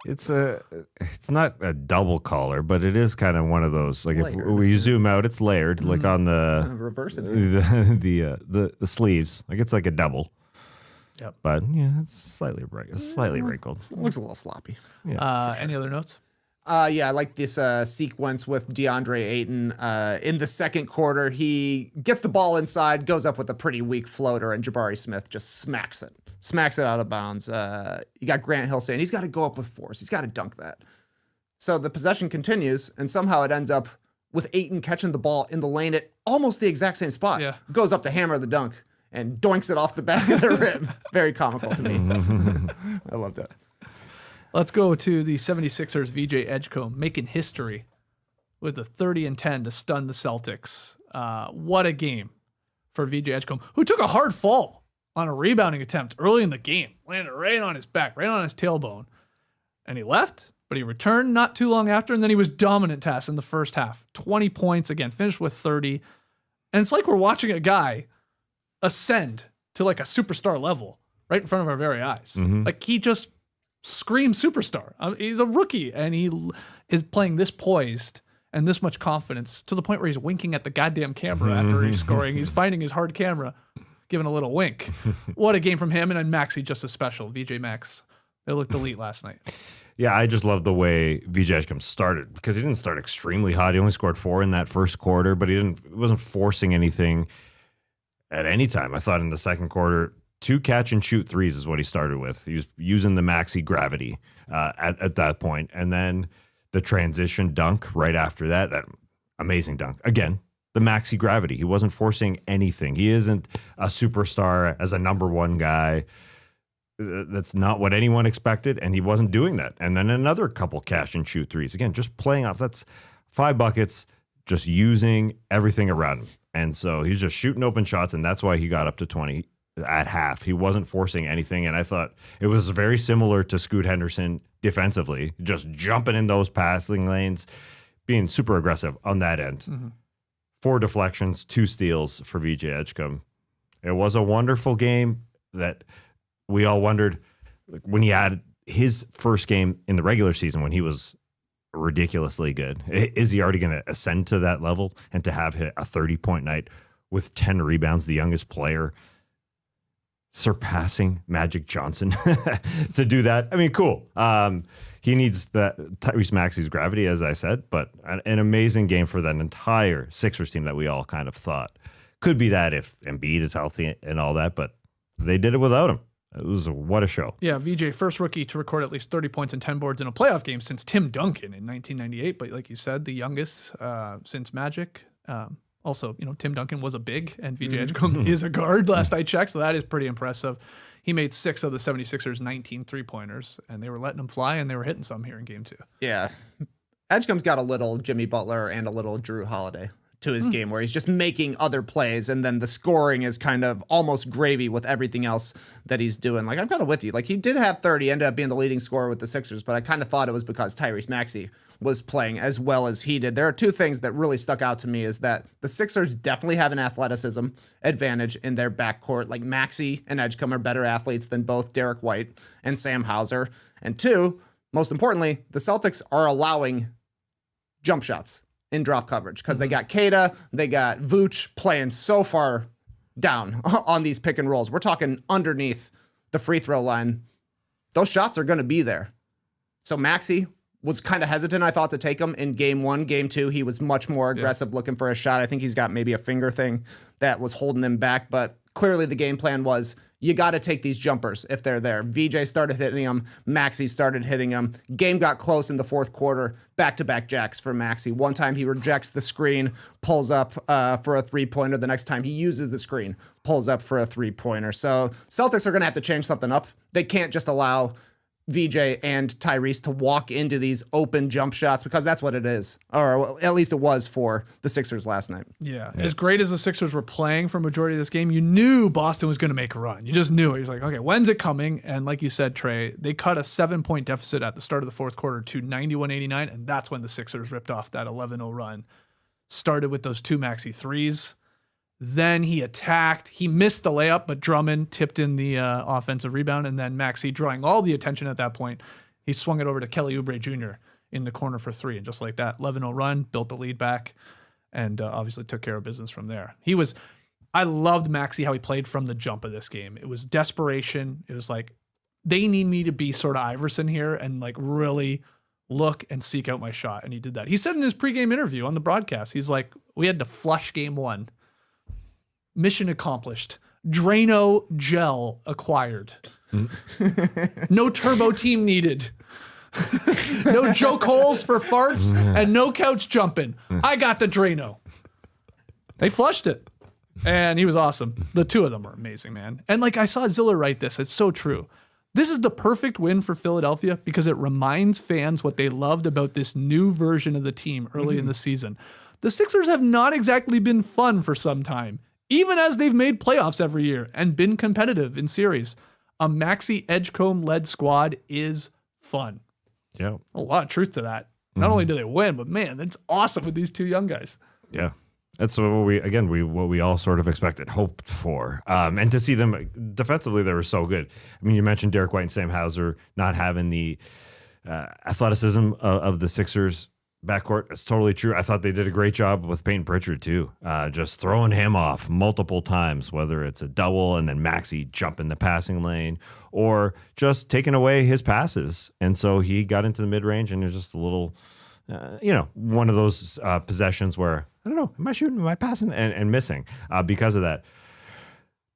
It's not a double collar, but it is kind of one of those. Like layered. if we zoom out, it's layered, like on the Reverse it. the sleeves. Like it's like a double. Yep. But yeah, it's slightly wrinkled. Looks a little sloppy. Yeah, Any other notes? Yeah, I like this sequence with DeAndre Ayton. In the second quarter, he gets the ball inside, goes up with a pretty weak floater, and Jabari Smith just smacks it out of bounds. You got Grant Hill saying he's got to go up with force. He's got to dunk that. So the possession continues, and somehow it ends up with Ayton catching the ball in the lane at almost the exact same spot. Yeah. Goes up to hammer the dunk and doinks it off the back of the rim. Very comical to me. I love that. Let's go to the 76ers VJ Edgecombe making history with a 30-10 to stun the Celtics. What a game for VJ Edgecombe, who took a hard fall on a rebounding attempt early in the game, landed right on his back, right on his tailbone. And he left, but he returned not too long after, and then he was dominant Tess in the first half. 20 points, again, finished with 30. And it's like we're watching a guy ascend to like a superstar level right in front of our very eyes. Like he just screams superstar. He's a rookie, and he is playing this poised and this much confidence to the point where he's winking at the goddamn camera after he's scoring. He's finding his hard camera, giving a little wink. What a game from him. And then Maxey just as special. VJ Max. They looked elite last night. Yeah, I just love the way VJ Edgecombe started because he didn't start extremely hot. He only scored 4 in that first quarter, but he wasn't forcing anything at any time. I thought in the second quarter, 2 catch and shoot threes is what he started with. He was using the Maxey gravity at that point. And then the transition dunk right after that amazing dunk. Again, the Maxey gravity. He wasn't forcing anything. He isn't a superstar as a number 1 guy. That's not what anyone expected, and he wasn't doing that. And then another couple catch and shoot threes. Again, just playing off. That's 5 buckets, just using everything around him. And so he's just shooting open shots, and that's why he got up to 20 at half. He wasn't forcing anything, and I thought it was very similar to Scoot Henderson defensively, just jumping in those passing lanes, being super aggressive on that end. 4 deflections, 2 steals for VJ Edgecombe. It was a wonderful game that we all wondered when he had his first game in the regular season when he was ridiculously good. Is he already going to ascend to that level and to have a 30-point night with 10 rebounds, the youngest player surpassing Magic Johnson to do that? I mean, cool. He needs that Tyrese Maxey's gravity, as I said, but an amazing game for that entire Sixers team that we all kind of thought could be that if Embiid is healthy and all that, but they did it without him. It was what a show. Yeah, VJ, first rookie to record at least 30 points and 10 boards in a playoff game since Tim Duncan in 1998. But like you said, the youngest since Magic. Also, Tim Duncan was a big, and VJ Edgecombe is a guard last I checked, so that is pretty impressive. He made 6 of the 76ers 19 3-pointers, and they were letting them fly, and they were hitting some here in game 2. Yeah. Edgecombe's got a little Jimmy Butler and a little Drew Holiday to his game where he's just making other plays, and then the scoring is kind of almost gravy with everything else that he's doing. Like, I'm kind of with you. Like, he did have 30, ended up being the leading scorer with the Sixers, but I kind of thought it was because Tyrese Maxey was playing as well as he did. There are 2 things that really stuck out to me is that the Sixers definitely have an athleticism advantage in their backcourt. Like, Maxey and Edgecombe are better athletes than both Derek White and Sam Hauser. And 2, most importantly, the Celtics are allowing jump shots in drop coverage because they got Kata, they got Vooch playing so far down on these pick and rolls. We're talking underneath the free throw line. Those shots are going to be there. So Maxey was kind of hesitant, I thought, to take them in game 1. Game 2, he was much more aggressive looking for a shot. I think he's got maybe a finger thing that was holding him back, but clearly the game plan was you got to take these jumpers if they're there. VJ started hitting them. Maxey started hitting them. Game got close in the fourth quarter. Back-to-back jacks for Maxey. One time he rejects the screen, pulls up for a 3-pointer. The next time he uses the screen, pulls up for a 3-pointer. So Celtics are going to have to change something up. They can't just allow VJ and Tyrese to walk into these open jump shots because that's what it is. Or at least it was for the Sixers last night. Yeah. As great as the Sixers were playing for majority of this game, you knew Boston was going to make a run. You just knew it. You're like, okay, when's it coming? And like you said, Trey, they cut a 7-point deficit at the start of the fourth quarter to 91-89, and that's when the Sixers ripped off that 11-0 run. Started with those 2 Maxey threes. Then he attacked. He missed the layup, but Drummond tipped in the offensive rebound, and then Maxey, drawing all the attention at that point, he swung it over to Kelly Oubre Jr. in the corner for 3, and just like that, 11-0 run, built the lead back, and obviously took care of business from there. I loved Maxey, how he played from the jump of this game. It was desperation. It was like, they need me to be sort of Iverson here and like really look and seek out my shot, and he did that. He said in his pregame interview on the broadcast, he's like, we had to flush game 1. Mission accomplished. Drano gel acquired. No turbo team needed. No joke holes for farts and no couch jumping. I got the Drano. They flushed it. And he was awesome. The 2 of them were amazing, man. And like I saw Zilla write this. It's so true. This is the perfect win for Philadelphia because it reminds fans what they loved about this new version of the team early in the season. The Sixers have not exactly been fun for some time. even as they've made playoffs every year and been competitive in series. A Maxey Edgecombe-led squad is fun. Yeah. A lot of truth to that. Not only do they win, but man, that's awesome with these two young guys. Yeah. That's what we all sort of expected, hoped for. And to see them defensively, they were so good. I mean, you mentioned Derek White and Sam Hauser not having the athleticism of the Sixers backcourt. It's totally true. I thought they did a great job with Peyton Pritchard too. Just throwing him off multiple times, whether it's a double and then Maxey jumping the passing lane or just taking away his passes. And so he got into the mid-range and there's just a little, one of those possessions where, I don't know, am I shooting, am I passing and missing because of that.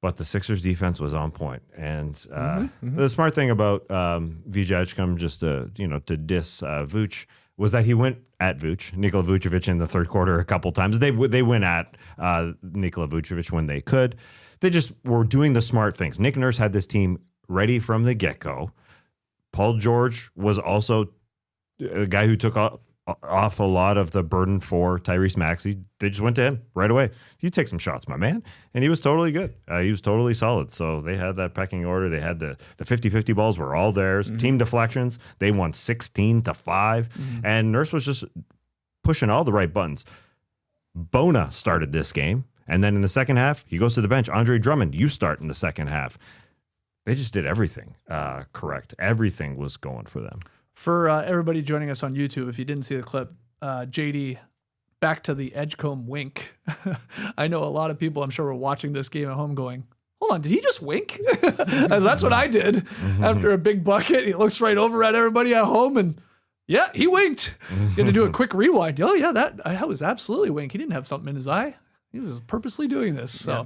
But the Sixers defense was on point. And the smart thing about VJ Edgecombe, just to diss Vooch, was that he went at Vooch, Nikola Vucevic, in the third quarter a couple times. They went at Nikola Vucevic when they could. They just were doing the smart things. Nick Nurse had this team ready from the get-go. Paul George was also a guy who took off a lot of the burden for Tyrese Maxey. They just went to him right away. You take some shots, my man. And he was totally good. He was totally solid. So they had that pecking order. They had the 50-50 balls were all theirs. Team deflections, they won 16-5. And Nurse was just pushing all the right buttons. Bona started this game. And then in the second half, he goes to the bench. Andre Drummond, you start in the second half. They just did everything correct. Everything was going for them. For everybody joining us on YouTube, if you didn't see the clip, JD, back to the Edgecombe wink. I know a lot of people, I'm sure, were watching this game at home going, hold on, did he just wink? That's what I did. After a big bucket, he looks right over at everybody at home and, yeah, he winked. You had to do a quick rewind. Oh, yeah, that was absolutely wink. He didn't have something in his eye. He was purposely doing this. So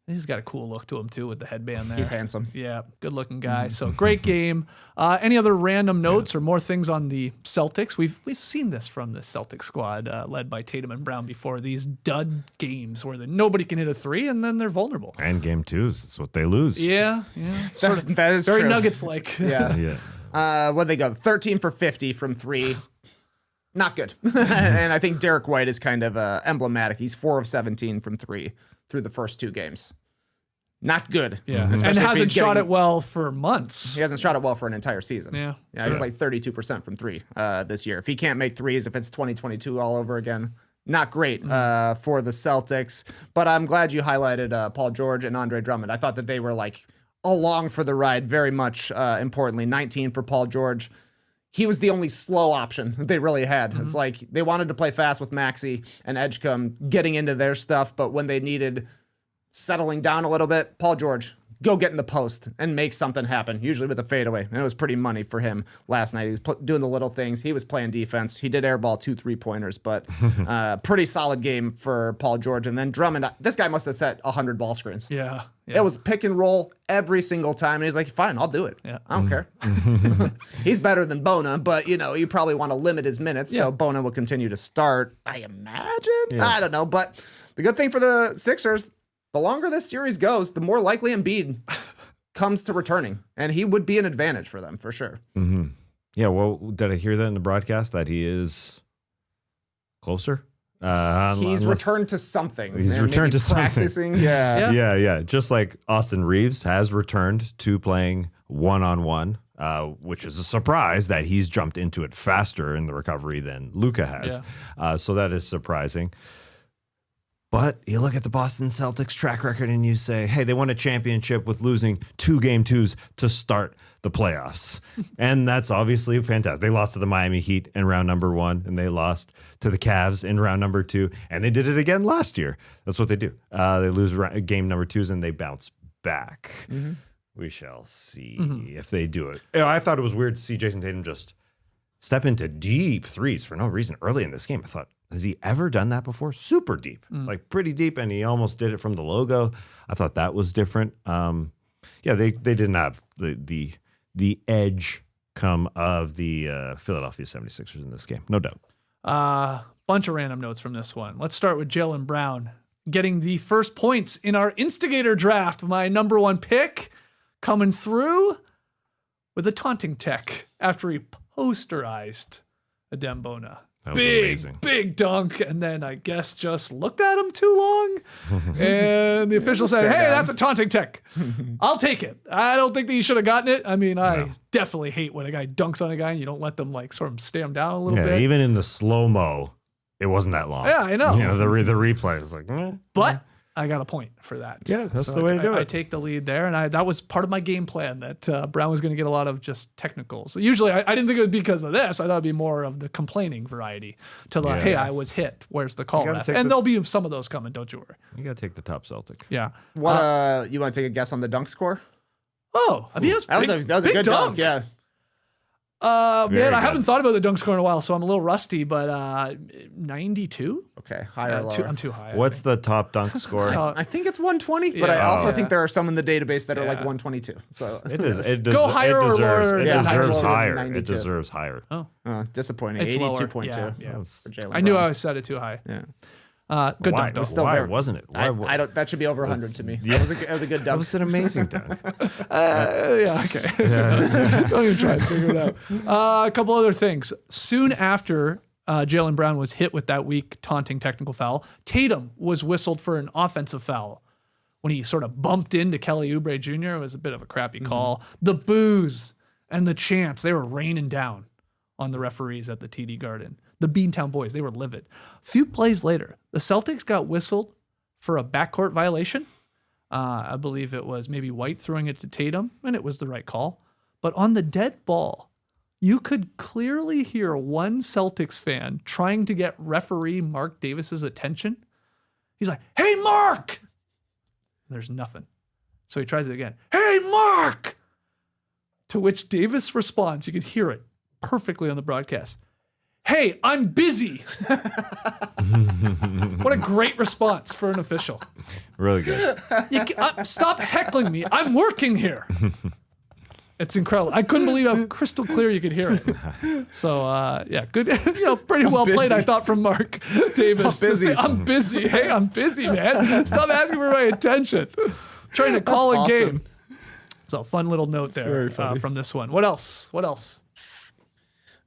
he's got a cool look to him, too, with the headband there. He's handsome. Yeah, good-looking guy. So great game. Any other random notes or more things on the Celtics? We've seen this from the Celtics squad led by Tatum and Brown before. These dud games where nobody can hit a three and then they're vulnerable. And game twos, that's what they lose. Yeah. That is very true. Nuggets-like. Yeah. What'd they go? 13 for 50 from three. Not good. And I think Derek White is kind of emblematic. He's 4 of 17 from three through the first two games. Not good. Yeah. And hasn't shot it well for months. He hasn't shot it well for an entire season. Yeah. He was like 32% from three this year. If he can't make threes, if it's 2022 all over again, not great for the Celtics. But I'm glad you highlighted Paul George and Andre Drummond. I thought that they were like along for the ride very much importantly. 19 for Paul George. He was the only slow option they really had. It's like they wanted to play fast with Maxey and Edgecombe getting into their stuff, but when they needed settling down a little bit, Paul George, go get in the post and make something happen, usually with a fadeaway. And it was pretty money for him last night. He was doing the little things. He was playing defense. He did airball 2 3-pointers, but pretty solid game for Paul George. And then Drummond, this guy must have set 100 ball screens. Yeah. It was pick and roll every single time. And he's like, fine, I'll do it. Yeah. I don't care. He's better than Bona, but, you probably want to limit his minutes. So Bona will continue to start, I imagine. I don't know. But the good thing for the Sixers, the longer this series goes, the more likely Embiid comes to returning. And he would be an advantage for them, for sure. Yeah, well, did I hear that in the broadcast that he is closer? He's returned to something. He's returned to practicing. something. Yeah. Just like Austin Reeves has returned to playing one-on-one, which is a surprise that he's jumped into it faster in the recovery than Luka has. So that is surprising. But you look at the Boston Celtics track record and you say, hey, they won a championship with losing 2 game twos to start the playoffs. And that's obviously fantastic. They lost to the Miami Heat in round number 1, and they lost to the Cavs in round number 2, and they did it again last year. That's what they do. They lose game number 2s and they bounce back. We shall see if they do it. I thought it was weird to see Jason Tatum just step into deep threes for no reason early in this game. I thought, has he ever done that before? Super deep, like pretty deep, and he almost did it from the logo. I thought that was different. They didn't have the edge come of the Philadelphia 76ers in this game, no doubt. Bunch of random notes from this one. Let's start with Jaylen Brown getting the first points in our Instigator Draft, my number 1 pick, coming through with a taunting tech after he posterized Adem Bona. That was amazing. big dunk, and then I guess just looked at him too long, and the official said, "Hey, that's a taunting tech." I'll take it. I don't think that he should have gotten it. I mean, I definitely hate when a guy dunks on a guy and you don't let them like sort of stay him down a little bit. Even in the slow-mo, it wasn't that long. Yeah, I know. You know, the replay is like, But I got a point for that. Yeah, that's the way to do it. I take the lead there, and that was part of my game plan that Brown was going to get a lot of just technicals. Usually, I didn't think it would be because of this. I thought it'd be more of the complaining variety to the, hey, I was hit. Where's the call ref? And there'll be some of those coming, don't you worry. You got to take the top Celtic. Yeah. What? You want to take a guess on the dunk score? Oh, I mean, that was a good dunk. Yeah. Man, I haven't thought about the dunk score in a while, so I'm a little rusty, but 92? Okay, higher or lower? I'm too high. What's the top dunk score? I think it's 120, but I also think there are some in the database that are like 122. So Go higher or lower. It deserves higher. 92. It deserves higher. Oh, disappointing. It's 82.2. Yeah. For Jaylen I knew Brown. I set it too high. Yeah. Good Why? dunk, though. Why wasn't it? I don't. That should be over 100 to me. That was a good That dunk. was an amazing dunk. Yeah, okay. Don't even try to figure it out. A couple other things. Soon after Jaylen Brown was hit with that weak taunting technical foul, Tatum was whistled for an offensive foul when he sort of bumped into Kelly Oubre Jr. It was a bit of a crappy call. The boos and the chants, they were raining down on the referees at the TD Garden. The Beantown Boys, they were livid. A few plays later, the Celtics got whistled for a backcourt violation. I believe it was maybe White throwing it to Tatum, and it was the right call. But on the dead ball, you could clearly hear one Celtics fan trying to get referee Mark Davis's attention. He's like, "Hey, Mark!" There's nothing. So he tries it again. "Hey, Mark!" To which Davis responds, you could hear it perfectly on the broadcast. "Hey, I'm busy." What a great response for an official. Really good. Stop heckling me. I'm working here. It's incredible. I couldn't believe how crystal clear you could hear it. So, yeah, good. Pretty well played, I thought, from Mark Davis. I'm busy. To say, I'm busy. Hey, I'm busy, man. Stop asking for my attention. I'm trying to call a game. So, fun little note there from this one. What else?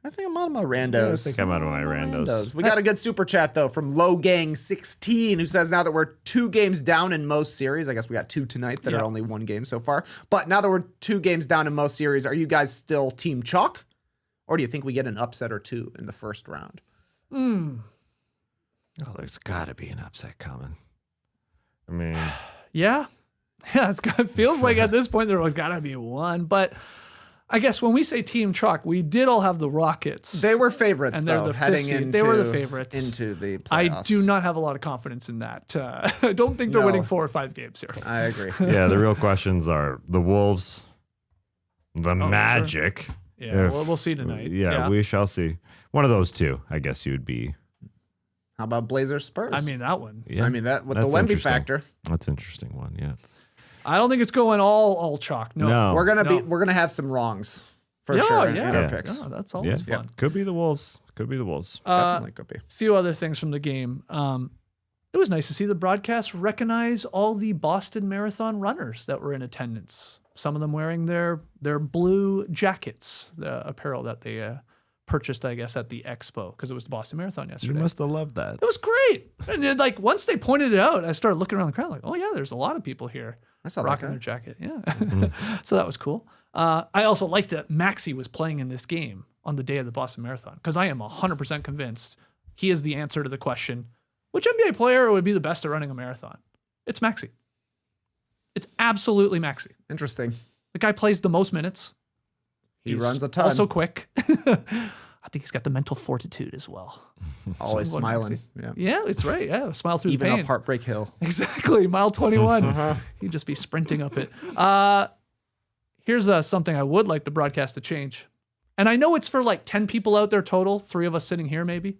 I think I'm out of my randos. I think I'm out of my randos. We got a good super chat, though, from LowGang16, who says now that we're 2 games down in most series, I guess we got 2 tonight that are only 1 game so far, but now that we're 2 games down in most series, are you guys still Team Chalk? Or do you think we get an upset or 2 in the first round? Oh, there's got to be an upset coming. I mean... Yeah, it feels like at this point there's got to be one, but... I guess when we say Team Chalk, we did all have the Rockets. They were favorites, and though, they were the favorites into the playoffs. I do not have a lot of confidence in that. I don't think they're winning 4 or 5 games here. I agree. Yeah, the real questions are the Wolves, the Magic. Sure. Yeah, we'll see tonight. Yeah, we shall see. One of those 2, I guess you would be. How about Blazers Spurs? I mean, that one. Yeah, I mean, that with the Wemby factor. That's an interesting one, yeah. I don't think it's going all chalk. No. We're gonna have some wrongs for sure in our picks. No, that's always fun. Could be the Wolves. Definitely could be. A few other things from the game. It was nice to see the broadcast recognize all the Boston Marathon runners that were in attendance. Some of them wearing their blue jackets, the apparel that they purchased, I guess, at the expo because it was the Boston Marathon yesterday. You must have loved that. It was great. And then, once they pointed it out, I started looking around the crowd like, oh yeah, there's a lot of people here. I saw rocking their jacket. Yeah. So that was cool. I also liked that Maxey was playing in this game on the day of the Boston Marathon because I am 100% convinced he is the answer to the question, which NBA player would be the best at running a marathon? It's Maxey. It's absolutely Maxey. Interesting. The guy plays the most minutes. He runs a ton. Also quick. I think he's got the mental fortitude as well. Always smiling. Yeah, it's right. Yeah, smile through Even the pain. up Heartbreak Hill. Exactly, mile 21. He'd just be sprinting up it. Here's something I would like the broadcast to change. And I know it's for 10 people out there total, 3 of us sitting here maybe.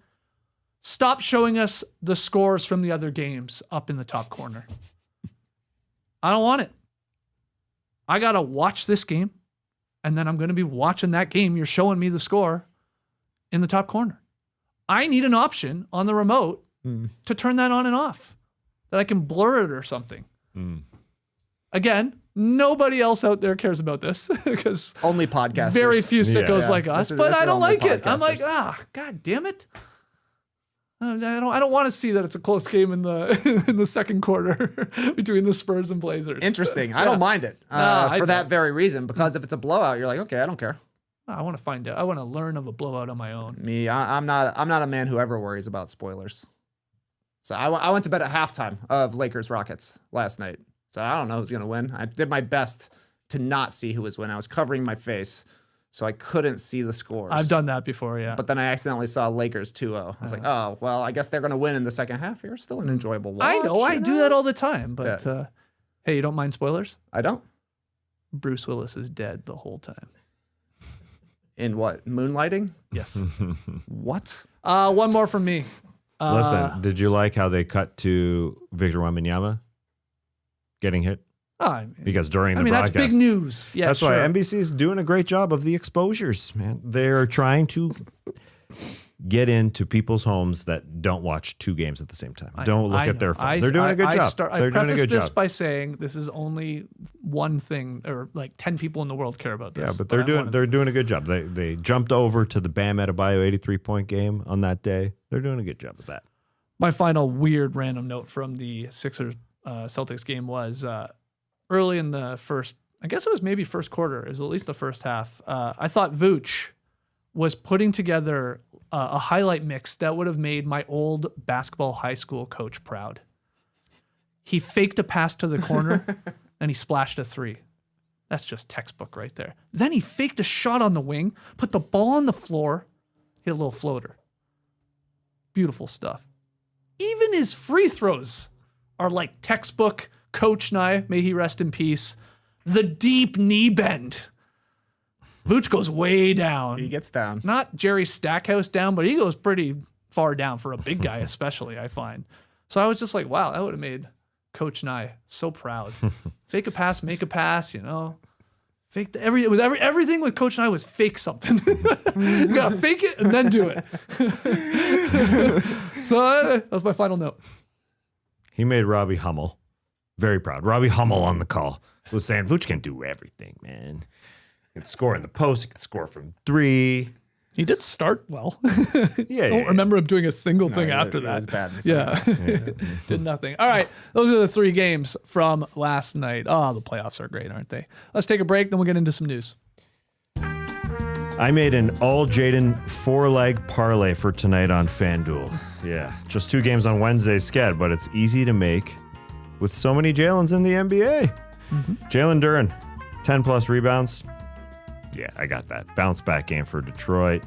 Stop showing us the scores from the other games up in the top corner. I don't want it. I got to watch this game, and then I'm going to be watching that game. You're showing me the score in the top corner. I need an option on the remote to turn that on and off, that I can blur it or something. Again, nobody else out there cares about this because only podcasters. Very few sickos like us, but I don't like it. I'm like, podcasters. God damn it. I don't want to see that it's a close game in the in the second quarter between the Spurs and Blazers. Interesting. I don't mind it for that very reason, because if it's a blowout, you're like, okay, I don't care. I want to find out. I want to learn of a blowout on my own. I'm not a man who ever worries about spoilers. So I went to bed at halftime of Lakers Rockets last night. So I don't know who's going to win. I did my best to not see who was winning. I was covering my face, so I couldn't see the scores. I've done that before, yeah. But then I accidentally saw Lakers 2-0. I was like, oh, well, I guess they're going to win in the second half here. Still an enjoyable watch. I know. I do that all the time. But hey, you don't mind spoilers? I don't. Bruce Willis is dead the whole time. In what? Moonlighting? Yes. What? One more from me. Listen, did you like how they cut to Victor Wembanyama getting hit? Because during the broadcast, that's big news. Yeah, that's why NBC is doing a great job of the exposures, man. They're trying to get into people's homes that don't watch two games at the same time. Don't look at their phone. They're doing a good job. I preface this by saying this is only one thing, or like 10 people in the world care about this. Yeah, but they're doing a good job. They jumped over to the Bam Adebayo 83-point game on that day. They're doing a good job of that. My final weird random note from the Sixers Celtics game was early in the first, I guess it was maybe first quarter, it was at least the first half. I thought Vooch was putting together a highlight mix that would have made my old basketball high school coach proud. He faked a pass to the corner and he splashed a three. That's just textbook right there. Then he faked a shot on the wing, put the ball on the floor, hit a little floater. Beautiful stuff. Even his free throws are like textbook Coach Nye, may he rest in peace. The deep knee bend. Vooch goes way down. He gets down. Not Jerry Stackhouse down, but he goes pretty far down for a big guy, especially, I find. So I was just like, wow, that would have made Coach Nye so proud. Fake a pass, make a pass, you know. Fake everything with Coach Nye was fake something. You gotta fake it and then do it. So that was my final note. He made Robbie Hummel very proud. Robbie Hummel on the call was saying, Vooch can do everything, man. He can score in the post. He can score from three. He did start well. Yeah, I don't remember him doing a single thing after that. It was bad. Yeah. Did nothing. All right. Those are the three games from last night. Oh, the playoffs are great, aren't they? Let's take a break, then we'll get into some news. I made an all Jaden 4-leg parlay for tonight on FanDuel. Yeah, just 2 games on Wednesday's sched, but it's easy to make with so many Jaylens in the NBA. Jaylen Duran, 10-plus rebounds. Yeah, I got that. Bounce back game for Detroit.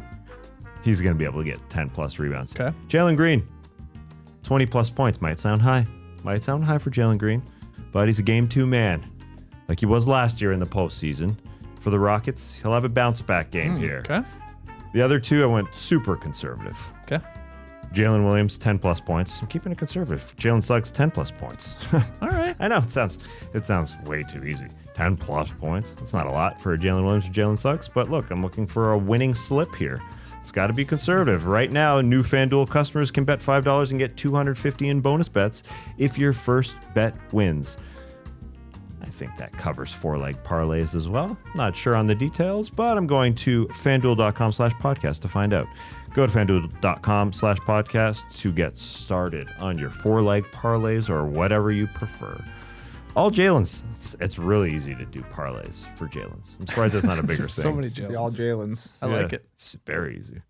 He's going to be able to get 10-plus rebounds. Okay. Jalen Green, 20-plus points. Might sound high. Might sound high for Jalen Green, but he's a Game 2 man, like he was last year in the postseason. For the Rockets, he'll have a bounce-back game here. Okay. The other 2, I went super conservative. Okay. Jalen Williams, 10-plus points. I'm keeping it conservative. Jalen Suggs, 10-plus points. All right. I know, it sounds way too easy. 10-plus points. That's not a lot for Jalen Williams or Jalen Suggs, but look, I'm looking for a winning slip here. It's got to be conservative. Right now, new FanDuel customers can bet $5 and get $250 in bonus bets if your first bet wins. I think that covers 4-leg parlays as well. Not sure on the details, but I'm going to FanDuel.com/podcast to find out. Go to FanDuel.com/podcast to get started on your 4-leg parlays or whatever you prefer. All Jalen's. It's really easy to do parlays for Jalen's. I'm surprised that's not a bigger thing. So many Jalen's. All Jalen's. I like it. It's very easy.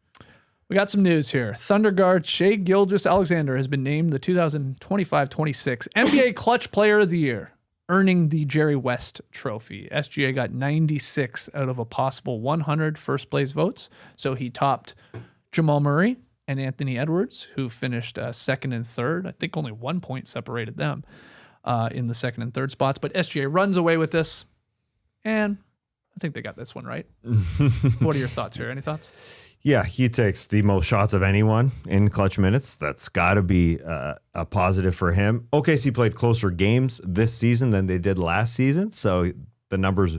We got some news here. Thunder guard Shai Gilgeous-Alexander has been named the 2025-26 NBA Clutch Player of the Year, earning the Jerry West Trophy. SGA got 96 out of a possible 100 first place votes, so he topped Jamal Murray and Anthony Edwards, who finished second and third. I think only 1 point separated them in the second and third spots, but SGA runs away with this, and I think they got this one right. What are your thoughts here? Any thoughts? Yeah, he takes the most shots of anyone in clutch minutes. That's got to be a positive for him. OKC played closer games this season than they did last season, so the numbers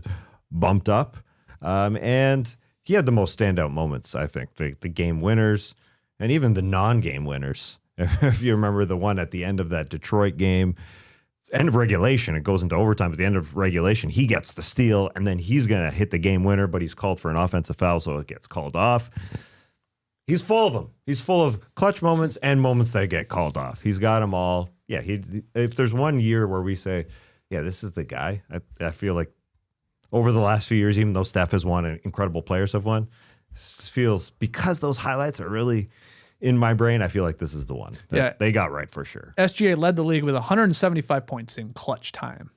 bumped up. And he had the most standout moments, I think. The game winners and even the non-game winners. If you remember the one at the end of that Detroit game, end of regulation, it goes into overtime. At the end of regulation, he gets the steal, and then he's going to hit the game winner, but he's called for an offensive foul, so it gets called off. He's full of them. He's full of clutch moments and moments that get called off. He's got them all. Yeah, if there's one year where we say, yeah, this is the guy, I feel like over the last few years, even though Steph has won and incredible players have won, this feels, because those highlights are really in my brain, I feel like this is the one that they got right for sure. SGA led the league with 175 points in clutch time.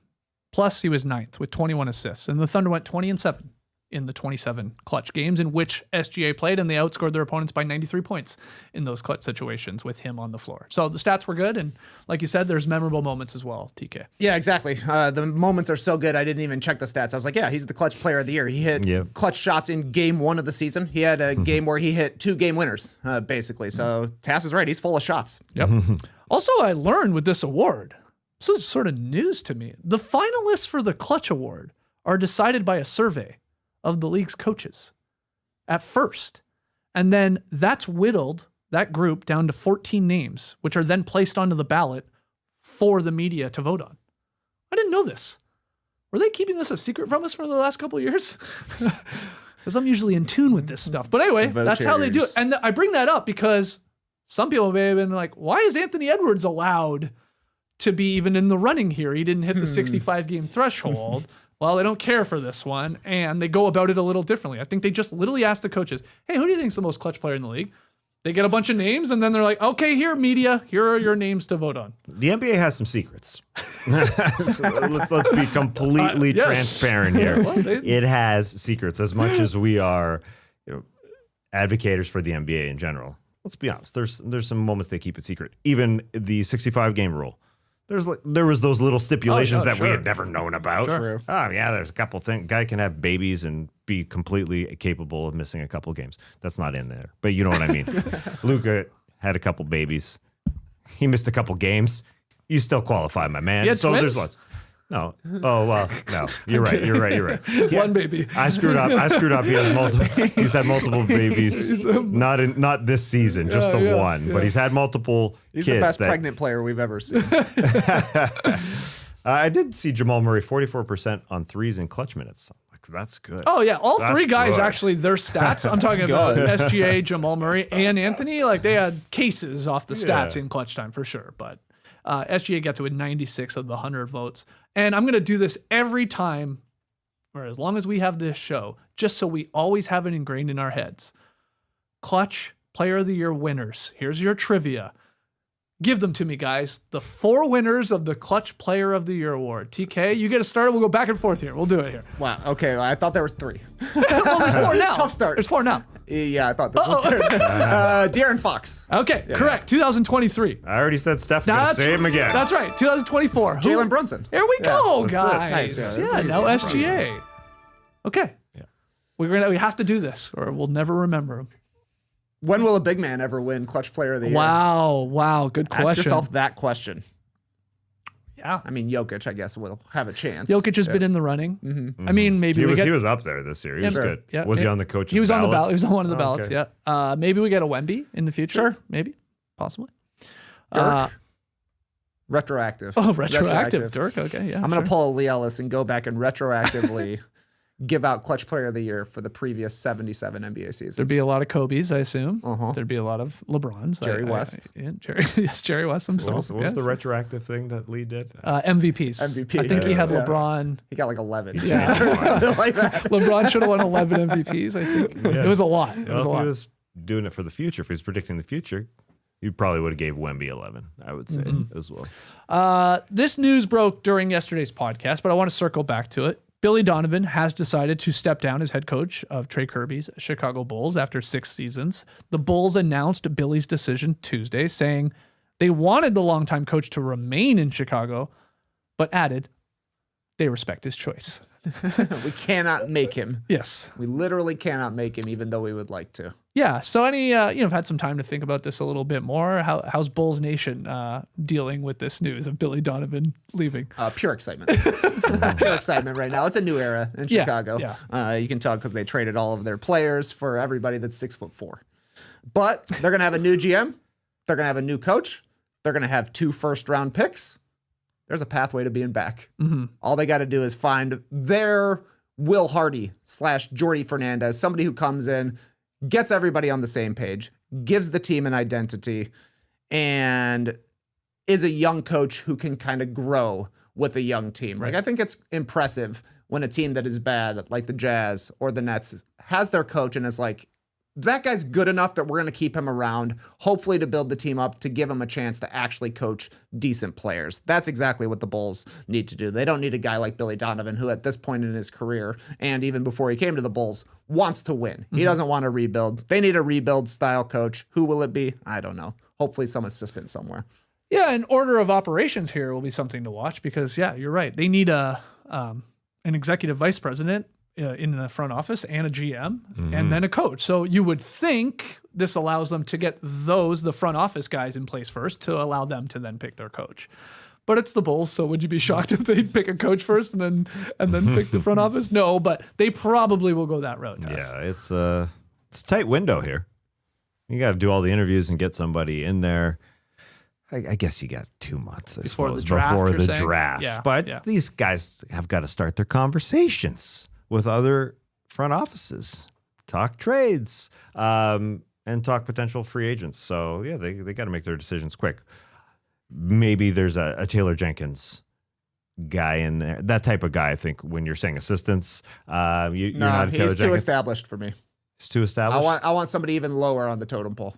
Plus, he was 9th with 21 assists. And the Thunder went 20-7 in the 27 clutch games in which SGA played, and they outscored their opponents by 93 points in those clutch situations with him on the floor. So the stats were good, and like you said, there's memorable moments as well, TK. Yeah, exactly. The moments are so good, I didn't even check the stats. I was like, yeah, he's the clutch player of the year. He hit clutch shots in game 1 of the season. He had a game where he hit 2 game winners, basically. So Tass is right. He's full of shots. Yep. Also, I learned with this award, this was sort of news to me, the finalists for the clutch award are decided by a survey of the league's coaches at first. And then that's whittled, that group, down to 14 names, which are then placed onto the ballot for the media to vote on. I didn't know this. Were they keeping this a secret from us for the last couple of years? Because I'm usually in tune with this stuff. But anyway, that's how they do it. And I bring that up because some people may have been like, why is Anthony Edwards allowed to be even in the running here? He didn't hit the 65-game threshold. Well, they don't care for this one, and they go about it a little differently. I think they just literally ask the coaches, hey, who do you think is the most clutch player in the league? They get a bunch of names, and then they're like, okay, here, media, here are your names to vote on. The NBA has some secrets. let's be completely transparent here. Well, it has secrets as much as we are advocates for the NBA in general. Let's be honest. There's some moments they keep it secret. Even the 65-game rule. There was those little stipulations that we had never known about. Sure. Oh yeah, there's a couple things. Guy can have babies and be completely capable of missing a couple games. That's not in there, but you know what I mean. Luka had a couple babies. He missed a couple games. You still qualify, my man. So twins? there's lots. No. Oh well. No. You're right. Yeah. One baby. I screwed up. He has multiple. He's had multiple babies. Not this season, just the one. Yeah. But he's had multiple. He's kids the best pregnant player we've ever seen. I did see Jamal Murray 44% on threes in clutch minutes. That's good. Oh yeah, all three guys actually. Their stats. I'm talking about SGA, Jamal Murray, and Anthony. Like they had cases off the stats in clutch time for sure, but. SGA got to a 96 of the 100 votes. And I'm going to do this every time, or as long as we have this show, just so we always have it ingrained in our heads. Clutch Player of the Year winners. Here's your trivia. Give them to me, guys. The 4 winners of the Clutch Player of the Year award. TK, you get to start. We'll go back and forth here. We'll do it here. Wow. Okay. I thought there was 3. Well, there's 4 now. Tough start. There's 4 now. Yeah, I thought this was De'Aaron Fox. Okay, correct. 2023. I already said Steph. Say him again. That's right. 2024. Jalen Brunson. Here we go, guys. Nice. Yeah, no SGA. Okay. Yeah. We have to do this, or we'll never remember him. When will a big man ever win Clutch Player of the Year? Wow. Good question. Ask yourself that question. Yeah. I mean, Jokic, I guess, will have a chance. Jokic has been in the running. Mm-hmm. I mean, maybe he was up there this year. He was good. Yeah. Was he on the coach's ballot? He was on the ballot. He was on one of the ballots, yeah. Maybe we get a Wemby in the future. Sure. Maybe. Possibly. Dirk. Retroactive. Oh, retroactive. Dirk, okay, yeah. I'm going to pull a Lee Ellis and go back and retroactively give out Clutch Player of the Year for the previous 77 NBA seasons. There'd be a lot of Kobe's, I assume. There'd be a lot of LeBrons. Jerry West. Jerry West himself. What was the retroactive thing that Lee did? MVPs. MVP. I think he had LeBron. He got like 11. Yeah. Or something like that. LeBron should have won 11 MVPs, I think. Yeah. It was a lot. If he was doing it for the future, if he was predicting the future, you probably would have gave Wemby 11, I would say, as well. This news broke during yesterday's podcast, but I want to circle back to it. Billy Donovan has decided to step down as head coach of Trey Kirby's Chicago Bulls after 6 seasons. The Bulls announced Billy's decision Tuesday, saying they wanted the longtime coach to remain in Chicago, but added they respect his choice. We cannot make him. Yes. We literally cannot make him, even though we would like to. Yeah. So I've had some time to think about this a little bit more. How's Bulls Nation dealing with this news of Billy Donovan leaving? Pure excitement. Pure excitement right now. It's a new era in Chicago. Yeah. You can tell because they traded all of their players for everybody that's 6'4". But they're going to have a new GM. They're going to have a new coach. They're going to have 2 first-round picks. There's a pathway to being back. Mm-hmm. All they got to do is find their Will Hardy / Jordy Fernandez, somebody who comes in, gets everybody on the same page, gives the team an identity, and is a young coach who can kind of grow with a young team. Like, I think it's impressive when a team that is bad, like the Jazz or the Nets, has their coach and is like, that guy's good enough that we're going to keep him around, hopefully to build the team up, to give him a chance to actually coach decent players. That's exactly what the Bulls need to do. They don't need a guy like Billy Donovan, who at this point in his career, and even before he came to the Bulls, wants to win. He doesn't want to rebuild. They need a rebuild style coach. Who will it be? I don't know. Hopefully some assistant somewhere. Yeah, an order of operations here will be something to watch because, yeah, you're right. They need an executive vice president in the front office and a GM and then a coach. So you would think this allows them to get the front office guys in place first to allow them to then pick their coach. But it's the Bulls, so would you be shocked if they pick a coach first and then pick the front office? No, but they probably will go that route. Yeah, it's a tight window here. You got to do all the interviews and get somebody in there. I guess you got 2 months before the draft. Yeah, but these guys have got to start their conversations with other front offices, talk trades, and talk potential free agents. So yeah, they got to make their decisions quick. Maybe there's a Taylor Jenkins guy in there, that type of guy. I think when you're saying assistants, you're not a Taylor he's Jenkins. too established for me. He's too established. I want somebody even lower on the totem pole.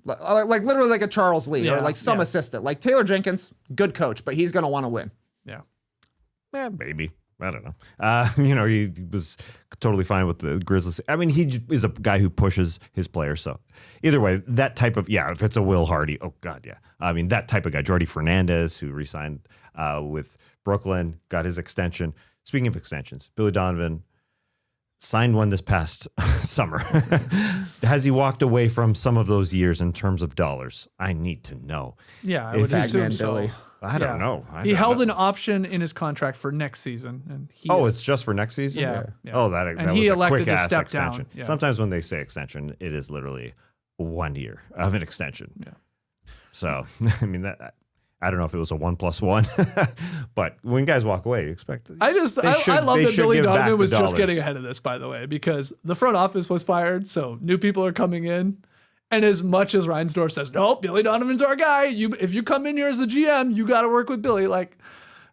Like literally like a Charles Lee or like some assistant. Like Taylor Jenkins, good coach, but he's going to want to win. Yeah. Maybe. I don't know. He was totally fine with the Grizzlies. I mean, he is a guy who pushes his players. So either way, that type of, if it's a Will Hardy, oh God, yeah. I mean, that type of guy, Jordy Fernandez, who re-signed with Brooklyn, got his extension. Speaking of extensions, Billy Donovan signed one this past summer. Has he walked away from some of those years in terms of dollars? I need to know. Yeah, I would assume so. I don't know. He held an option in his contract for next season, and it's just for next season. Yeah. Oh, that and was he a elected quick to ass step extension. down. Yeah. Sometimes when they say extension, it is literally 1 year of an extension. Yeah. So I mean that. I don't know if it was a 1+1, but when guys walk away, you expect. I love that Billy Donovan was just getting ahead of this, by the way, because the front office was fired, so new people are coming in. And as much as Reinsdorf says, no, Billy Donovan's our guy. If you come in here as the GM, you got to work with Billy. Like,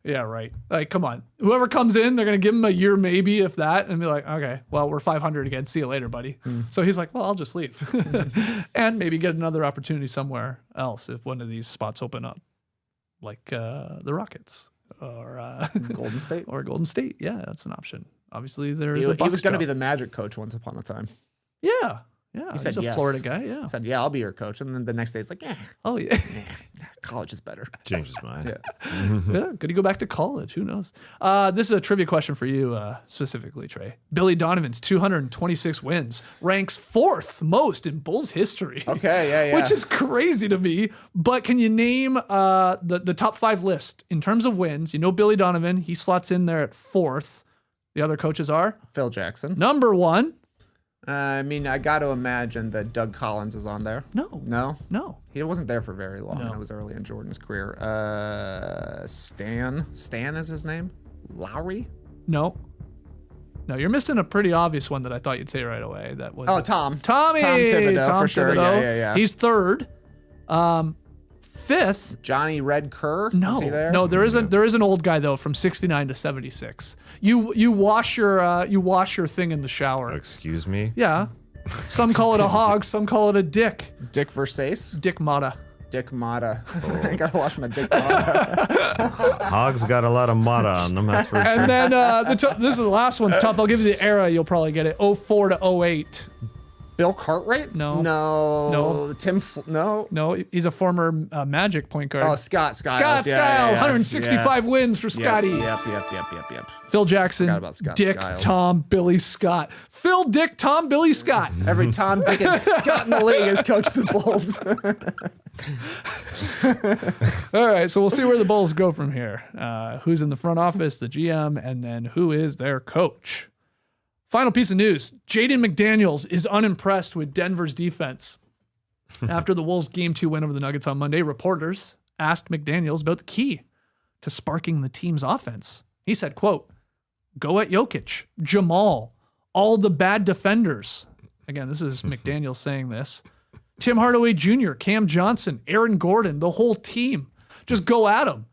yeah, right. Like, come on. Whoever comes in, they're going to give him a year, maybe, if that, and be like, okay, well, we're 500 again. See you later, buddy. So he's like, well, I'll just leave and maybe get another opportunity somewhere else if one of these spots open up, like the Rockets or Golden State. Or Golden State. Yeah, that's an option. Obviously, he was going to be the Magic coach once upon a time. Yeah. Yeah, he said he's a Florida guy. Yeah, he said, "Yeah, I'll be your coach." And then the next day, it's like, oh yeah, college is better." Changed his mind. Yeah, could he go back to college? Who knows? This is a trivia question for you specifically, Trey. Billy Donovan's 226 wins ranks 4th most in Bulls history. Okay, yeah, which is crazy to me. But can you name the top 5 list in terms of wins? You know, Billy Donovan, he slots in there at 4th. The other coaches are Phil Jackson, number 1. I mean, I got to imagine that Doug Collins is on there. No. He wasn't there for very long. It was early in Jordan's career. Stan is his name? Lowry? No, you're missing a pretty obvious one that I thought you'd say right away. That was Tommy Thibodeau, for sure. Yeah. He's 3rd. 5th, Johnny Red Kerr. No, is he there? No, there isn't. There is an old guy though from 69 to 76. You wash your thing in the shower. Excuse me. Yeah, some call it a hog, some call it a dick. Dick Versace. Dick Mata. Dick Mata. I gotta wash my Dick Mata. Hogs got a lot of Mata on them. That's for sure. And then this is the last one's tough. I'll give you the era. You'll probably get it. 04 to 08. Bill Cartwright? No. No, he's a former Magic point guard. Oh, Scott Skiles. Scott Skiles, 165 wins for Scotty. Yep. Phil Jackson, Forgot about Scott Dick, Skiles. Tom, Billy, Scott. Phil, Dick, Tom, Billy, Scott. Every Tom, Dick, and Scott in the league has coached the Bulls. All right, so we'll see where the Bulls go from here. Who's in the front office, the GM, and then who is their coach. Final piece of news. Jaden McDaniels is unimpressed with Denver's defense. After the Wolves' Game 2 win over the Nuggets on Monday, reporters asked McDaniels about the key to sparking the team's offense. He said, quote, "Go at Jokic, Jamal, all the bad defenders." Again, this is McDaniels saying this. Tim Hardaway Jr., Cam Johnson, Aaron Gordon, the whole team just go at him.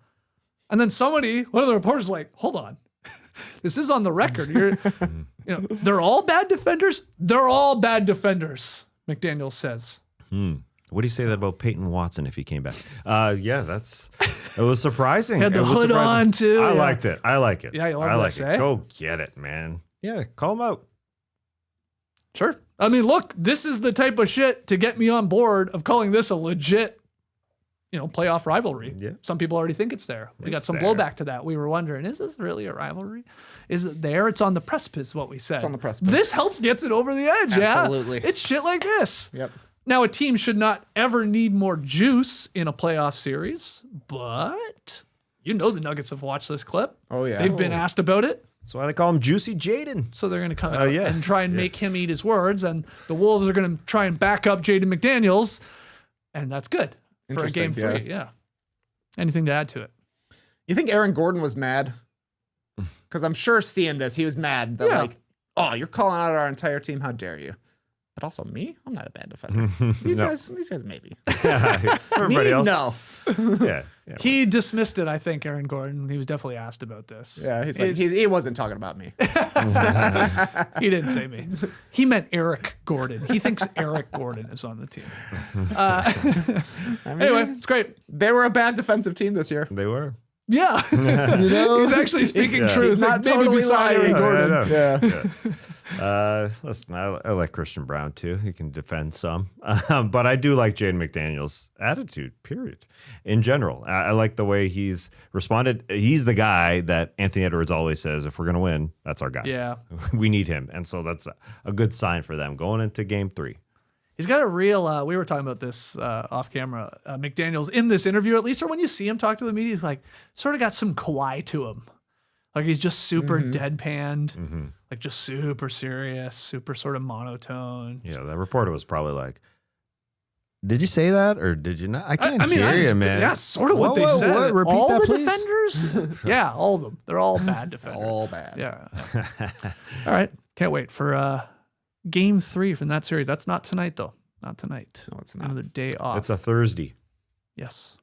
And then one of the reporters, like, hold on, this is on the record. They're all bad defenders. They're all bad defenders. McDaniels says. What do you say that about Peyton Watson if he came back? It was surprising. Had the hood on too. I liked it. I like it. Yeah, you love this. eh? Go get it, man. Yeah, call him out. Sure. I mean, look, this is the type of shit to get me on board of calling this a legit, playoff rivalry. Yeah. Some people already think it's there. We got some there. blowback to that. We were wondering, is this really a rivalry? Is it there? It's on the precipice, what we said. It's on the precipice. This gets it over the edge. Absolutely. Yeah. It's shit like this. Yep. Now, a team should not ever need more juice in a playoff series, but the Nuggets have watched this clip. Oh, yeah. They've been asked about it. That's why they call him Juicy Jaden. So they're going to come out yeah. and try and make him eat his words. And the Wolves are going to try and back up Jaden McDaniels. And that's good for a game 3. Yeah. Anything to add to it? You think Aaron Gordon was mad? Because I'm sure seeing this, he was mad that you're calling out our entire team. How dare you? But also me, I'm not a bad defender. These guys maybe. Everybody else. No. Yeah. He dismissed it, I think, Aaron Gordon. He was definitely asked about this. Yeah, he wasn't talking about me. He didn't say me. He meant Eric Gordon. He thinks Eric Gordon is on the team. Anyway, it's great. They were a bad defensive team this year. They were. Yeah. He's actually speaking truth. He's not Maybe totally beside lying. Aaron Gordon. Listen, I like Christian Brown too. He can defend some, but I do like Jaden McDaniels' attitude. Period. In general, I like the way he's responded. He's the guy that Anthony Edwards always says, "If we're gonna win, that's our guy. Yeah, we need him," and so that's a good sign for them going into Game 3. He's got a real, we were talking about this off camera, McDaniels in this interview, at least, or when you see him talk to the media, he's like, sort of got some Kawhi to him. Like he's just super deadpanned, like just super serious, super sort of monotone. Yeah, that reporter was probably like, "Did you say that or did you not? I can't hear you, man." Yeah, sort of what they said. What? Repeat all that, the please? defenders? Yeah, all of them. They're all bad defenders. All bad. Yeah. All right. Can't wait for Game 3 from that series. That's not tonight, though. Not tonight. No, it's not. Another day off. It's a Thursday. Yes.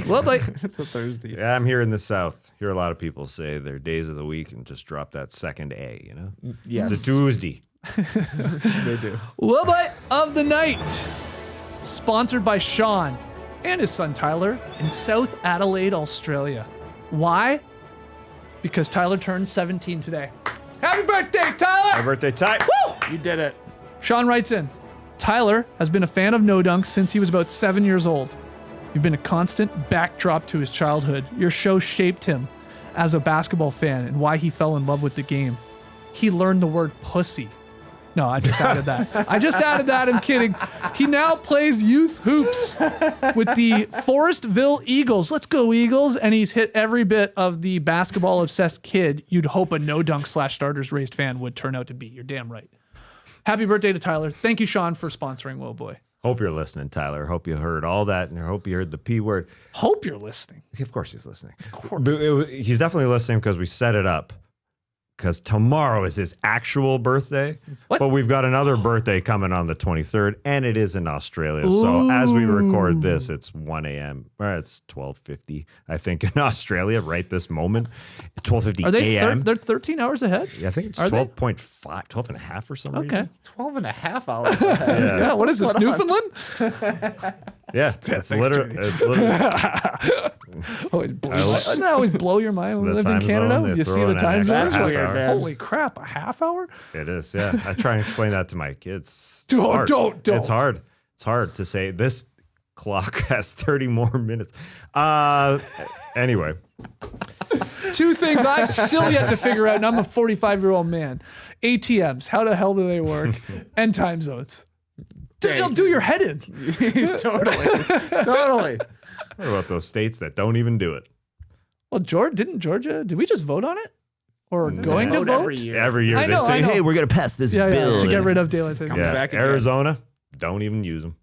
Lovely. It's a Thursday. Yeah, I'm here in the South. Hear a lot of people say their days of the week and just drop that second A, Yes. It's a Tuesday. They do. Lovely of the night. Sponsored by Shaun and his son Tyler in South Adelaide, Australia. Why? Because Tyler turned 17 today. Happy birthday, Tyler! My birthday time. Woo! You did it. Shaun writes in, Tyler has been a fan of No Dunk since he was about 7 years old. You've been a constant backdrop to his childhood. Your show shaped him as a basketball fan and why he fell in love with the game. He learned the word pussy. No, I just added that. I'm kidding. He now plays youth hoops with the Forestville Eagles. Let's go, Eagles. And he's hit every bit of the basketball-obsessed kid you'd hope a No Dunk / Starters Raised fan would turn out to be. You're damn right. Happy birthday to Tyler. Thank you, Shaun, for sponsoring Whoa Boy. Hope you're listening, Tyler. Hope you heard all that, and I hope you heard the P word. Hope you're listening. Of course he's listening. Of course. He's definitely listening because we set it up. Because tomorrow is his actual birthday. What? But we've got another birthday coming on the 23rd, and it is in Australia. So as we record this, it's 1 a.m. Or it's 12:50, I think, in Australia right this moment. 12:50 Are they a.m. they're 13 hours ahead? Yeah, I think it's Are they? 12.5, 12 and a half for some Okay. reason. 12 and a half hours ahead. Yeah, what is this, Newfoundland? Yeah, it's literally. Doesn't that always blow your mind when we The lived in time Canada? zone, When they you throw see in the an time extra zone? That's half weird, hour. man. Holy crap, a half hour? It is, yeah. I try and explain that to my kids. Dude, Hard. don't. It's hard. It's hard to say this clock has 30 more minutes. Anyway. Two things I've still yet to figure out, and I'm a 45-year-old man. ATMs, how the hell do they work? And time zones. They'll do your head in. Totally. What about those states that don't even do it? Well, Georgia, did we just vote on it? Or going to Vote vote? every year. Every year I they know, say, I know. hey, we're going to pass this Yeah, bill. to get rid of daylight savings. Comes back again. Arizona, don't even use them.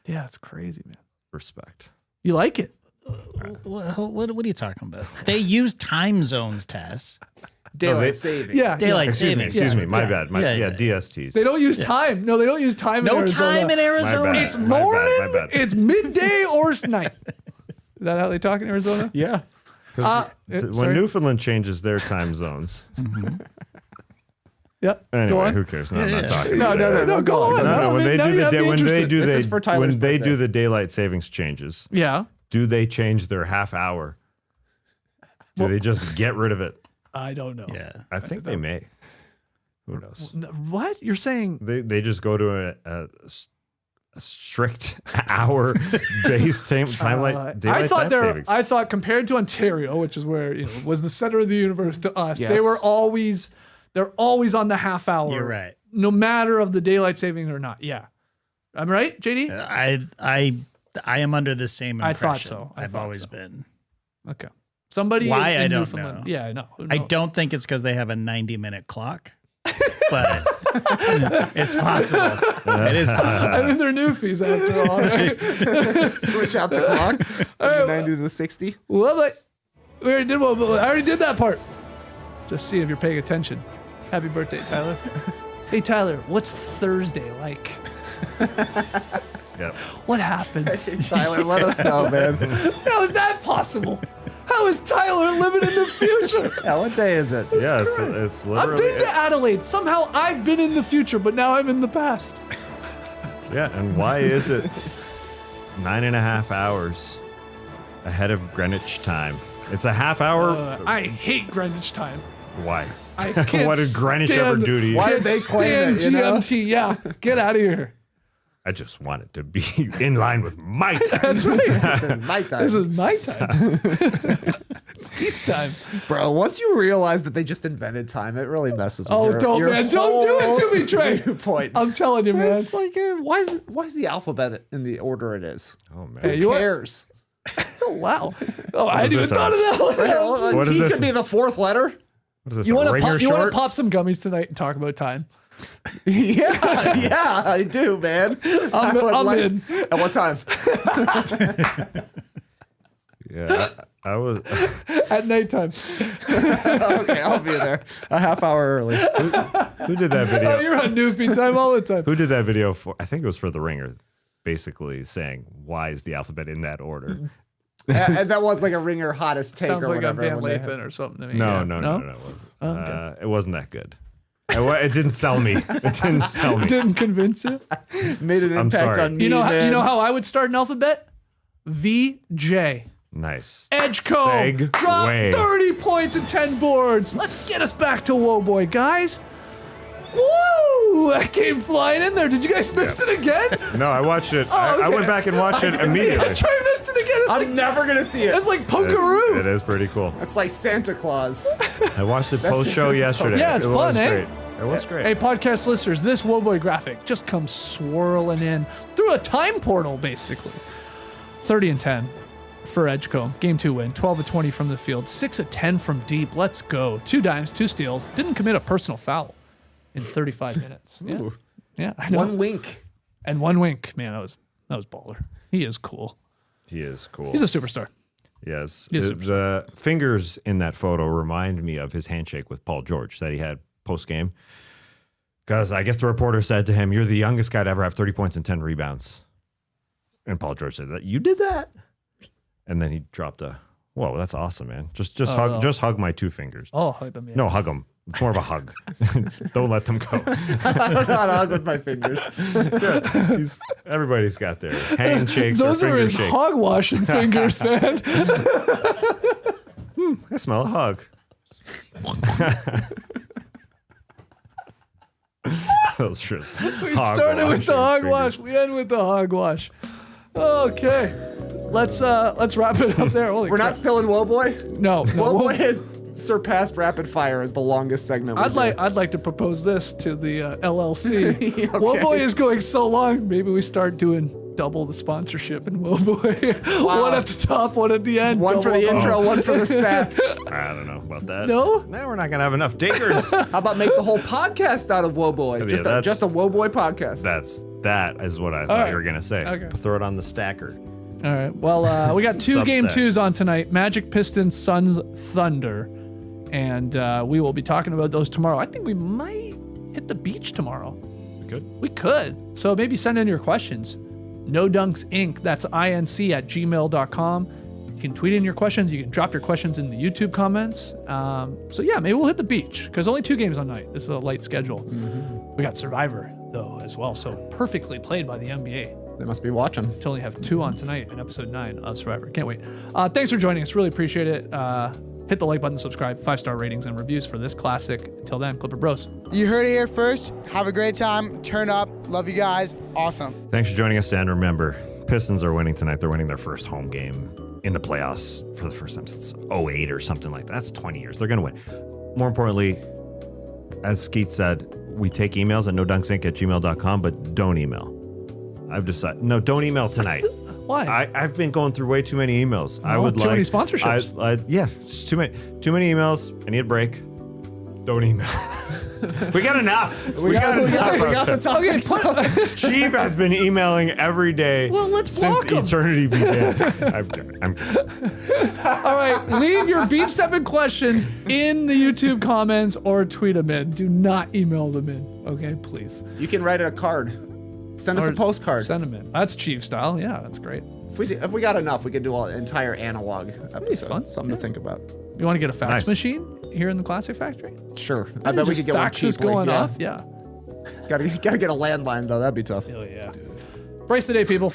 Yeah, it's crazy, man. Respect. You like it? What are you talking about? They use time zones, Tess. Daylight savings. Yeah. Daylight Excuse me. savings. My bad. DSTs. They don't use time. No, they don't use time in No Arizona. time in Arizona. My bad. It's morning, My bad. it's midday, or it's night. Is that how they talk in Arizona? Yeah. When sorry. Newfoundland changes their time zones. Yep. Go Anyway, on. who cares? No, I'm not talking. No, go on. No, when they do This is for Tyler's birthday. the daylight savings changes, Yeah. do they change their half hour? Do they just get rid of it? I don't know. Yeah. I think they may. Who knows? What? You're saying They just go to a strict hour based daylight I thought time savings. I thought compared to Ontario, which is where was the center of the universe to us, Yes. they're always on the half hour. You're right. No matter of the daylight saving or not. Yeah. I'm right, JD? I am under the same I impression. thought so. I I've thought always so. been. Okay. Somebody Why? in I don't Newfoundland. know. Yeah, I know. Who I knows? don't think it's because they have a 90-minute clock, but it's possible. It is possible. I mean, they're newfies after all, right? Switch out the clock. From the 90 to the 60. Well, but I already did that part. Just see if you're paying attention. Happy birthday, Tyler. Hey, Tyler, what's Thursday like? Yep. What happens? Tyler, let us know, man. How is that possible? How is Tyler living in the future? Yeah, what day is it? Yeah, it's I've literally. been to Adelaide. Somehow I've been in the future, but now I'm in the past. Yeah, and why is it 9.5 hours ahead of Greenwich time? It's a half hour. I hate Greenwich time. Why? I can't What did Greenwich ever do to you? Why did they claim stand it, you know? GMT. Yeah, get out of here. I just want it to be in line with my time. That's right. This is my time. This is my time. It's Skeet's time. Bro, once you realize that they just invented time, it really messes with Oh, your, don't, your man. Don't do it to me, Trey. point. I'm telling you, man. It's like, why is the alphabet in the order it is? Oh man. Hey, Who you want- cares? Oh, wow. Oh, I hadn't even this, thought of that one. Right, well, What is T this? could be the fourth letter. What is this? You a want ringer to short? pop some gummies tonight and talk about time? Yeah, I do, man. I'm in. At what time? Yeah, I was. At nighttime. Okay, I'll be there a half hour early. Who did that video? Oh, you're on Newfie time all the time. Who did that video for? I think it was for the Ringer, basically saying why is the alphabet in that order? And that was like a Ringer hottest take Sounds or like a whatever. Van when they had- Lathan or something to me. No, yeah. no, it wasn't. Okay. It wasn't that good. It didn't sell me. It didn't sell me. Didn't convince you? made an I'm impact sorry. on me. You know man. how I would start an alphabet? VJ. Nice. Edgecombe. Drop Segue. 30 points and 10 boards. Let's get us back to Whoa Boy, guys. Woo! That came flying in there. Did you guys miss it again? No, I watched it. I okay. went back and watched it immediately. I tried missed it again. It's I'm like, never gonna see it. it's like It Pokeroo. is pretty cool. It's like Santa Claus. I watched the post show yesterday. Yeah, it's it fun, was eh? Great. It was great. Hey, podcast listeners, this Whoa Boy graphic just comes swirling in through a time portal, basically. 30 and 10 for Edgecombe. Game 2 win. 12 of 20 from the field. 6 of 10 from deep. Let's go. 2 dimes, 2 steals. Didn't commit a personal foul in 35 minutes. Yeah, yeah, I know. One wink. And 1 wink. Man, that was baller. He is cool. He is cool. He's a superstar. Yes. He is The fingers in that photo remind me of his handshake with Paul George that he had post game. Because I guess the reporter said to him, "You're the youngest guy to ever have 30 points and 10 rebounds." And Paul George said, "You did that?" And then he dropped a, "Whoa, that's awesome, man. Just hug my 2 fingers." Oh, hug them. Yeah. No, hug them. It's more of a hug. Don't let them go. I'm not hug with my fingers. Everybody's got their handshakes Those or are finger his shakes. hog washing fingers, man. I smell a hug. Those just We started with the hogwash. We end with the hogwash. Okay, let's wrap it up there. Holy We're crap. not still in Woboy? No, Woboy has surpassed rapid fire as the longest segment. I'd like to propose this to the LLC. Okay. Woboy is going so long. Maybe we start doing double the sponsorship in Woboy. Wow. One at the top, one at the end. One for the double. intro, one for the stats. I don't know about that. No? No, we're not gonna have enough diggers. How about make the whole podcast out of Woboy? Yeah, Just a Woboy podcast. that is what I thought right. you were gonna say. Okay. Throw it on the stacker. All right. Well, we got 2 game Substack. 2s on tonight. Magic, Pistons, Suns, Thunder. And we will be talking about those tomorrow. I think we might hit the beach tomorrow. We could. So maybe send in your questions. No Dunks Inc. That's INC at gmail.com. You can tweet in your questions. You can drop your questions in the YouTube comments. So yeah, maybe we'll hit the beach because only 2 games on night. This is a light schedule. We got Survivor though as well. So perfectly played by the NBA. They must be watching. To only have 2 on tonight in episode 9 of Survivor. Can't wait. Thanks for joining us. Really appreciate it. Hit the like button, subscribe, 5-star ratings and reviews for this classic. Until then, Clipper Bros. You heard it here first. Have a great time. Turn up. Love you guys. Awesome. Thanks for joining us, and remember, Pistons are winning tonight. They're winning their first home game in the playoffs for the first time since 2008 or something like that. That's 20 years. They're going to win. More importantly, as Skeet said, we take emails at nodunksink@gmail.com, but don't email. I've decided. No, don't email tonight. Why? I've been going through way too many emails. I would too like many sponsorships. Yeah, it's too many emails. I need a break. Don't email. We got enough. We got the talking stuff. Chief has been emailing every day. Well, let's since block him. eternity began. I'm kidding. All right, leave your beach stepping questions in the YouTube comments or tweet them in. Do not email them in, okay? Please. You can write a card. Send us Or a postcard. Send them in. That's Chief style. Yeah, that's great. If we got enough, we could do an entire analog episode. fun. Something to think about. You want to get a fax Nice. machine here in the Classic Factory? Sure. I bet we Just could get one faxes cheaply. going yeah. off. Yeah. Gotta get a landline though. That'd be tough. Hell yeah. Brace the day, people.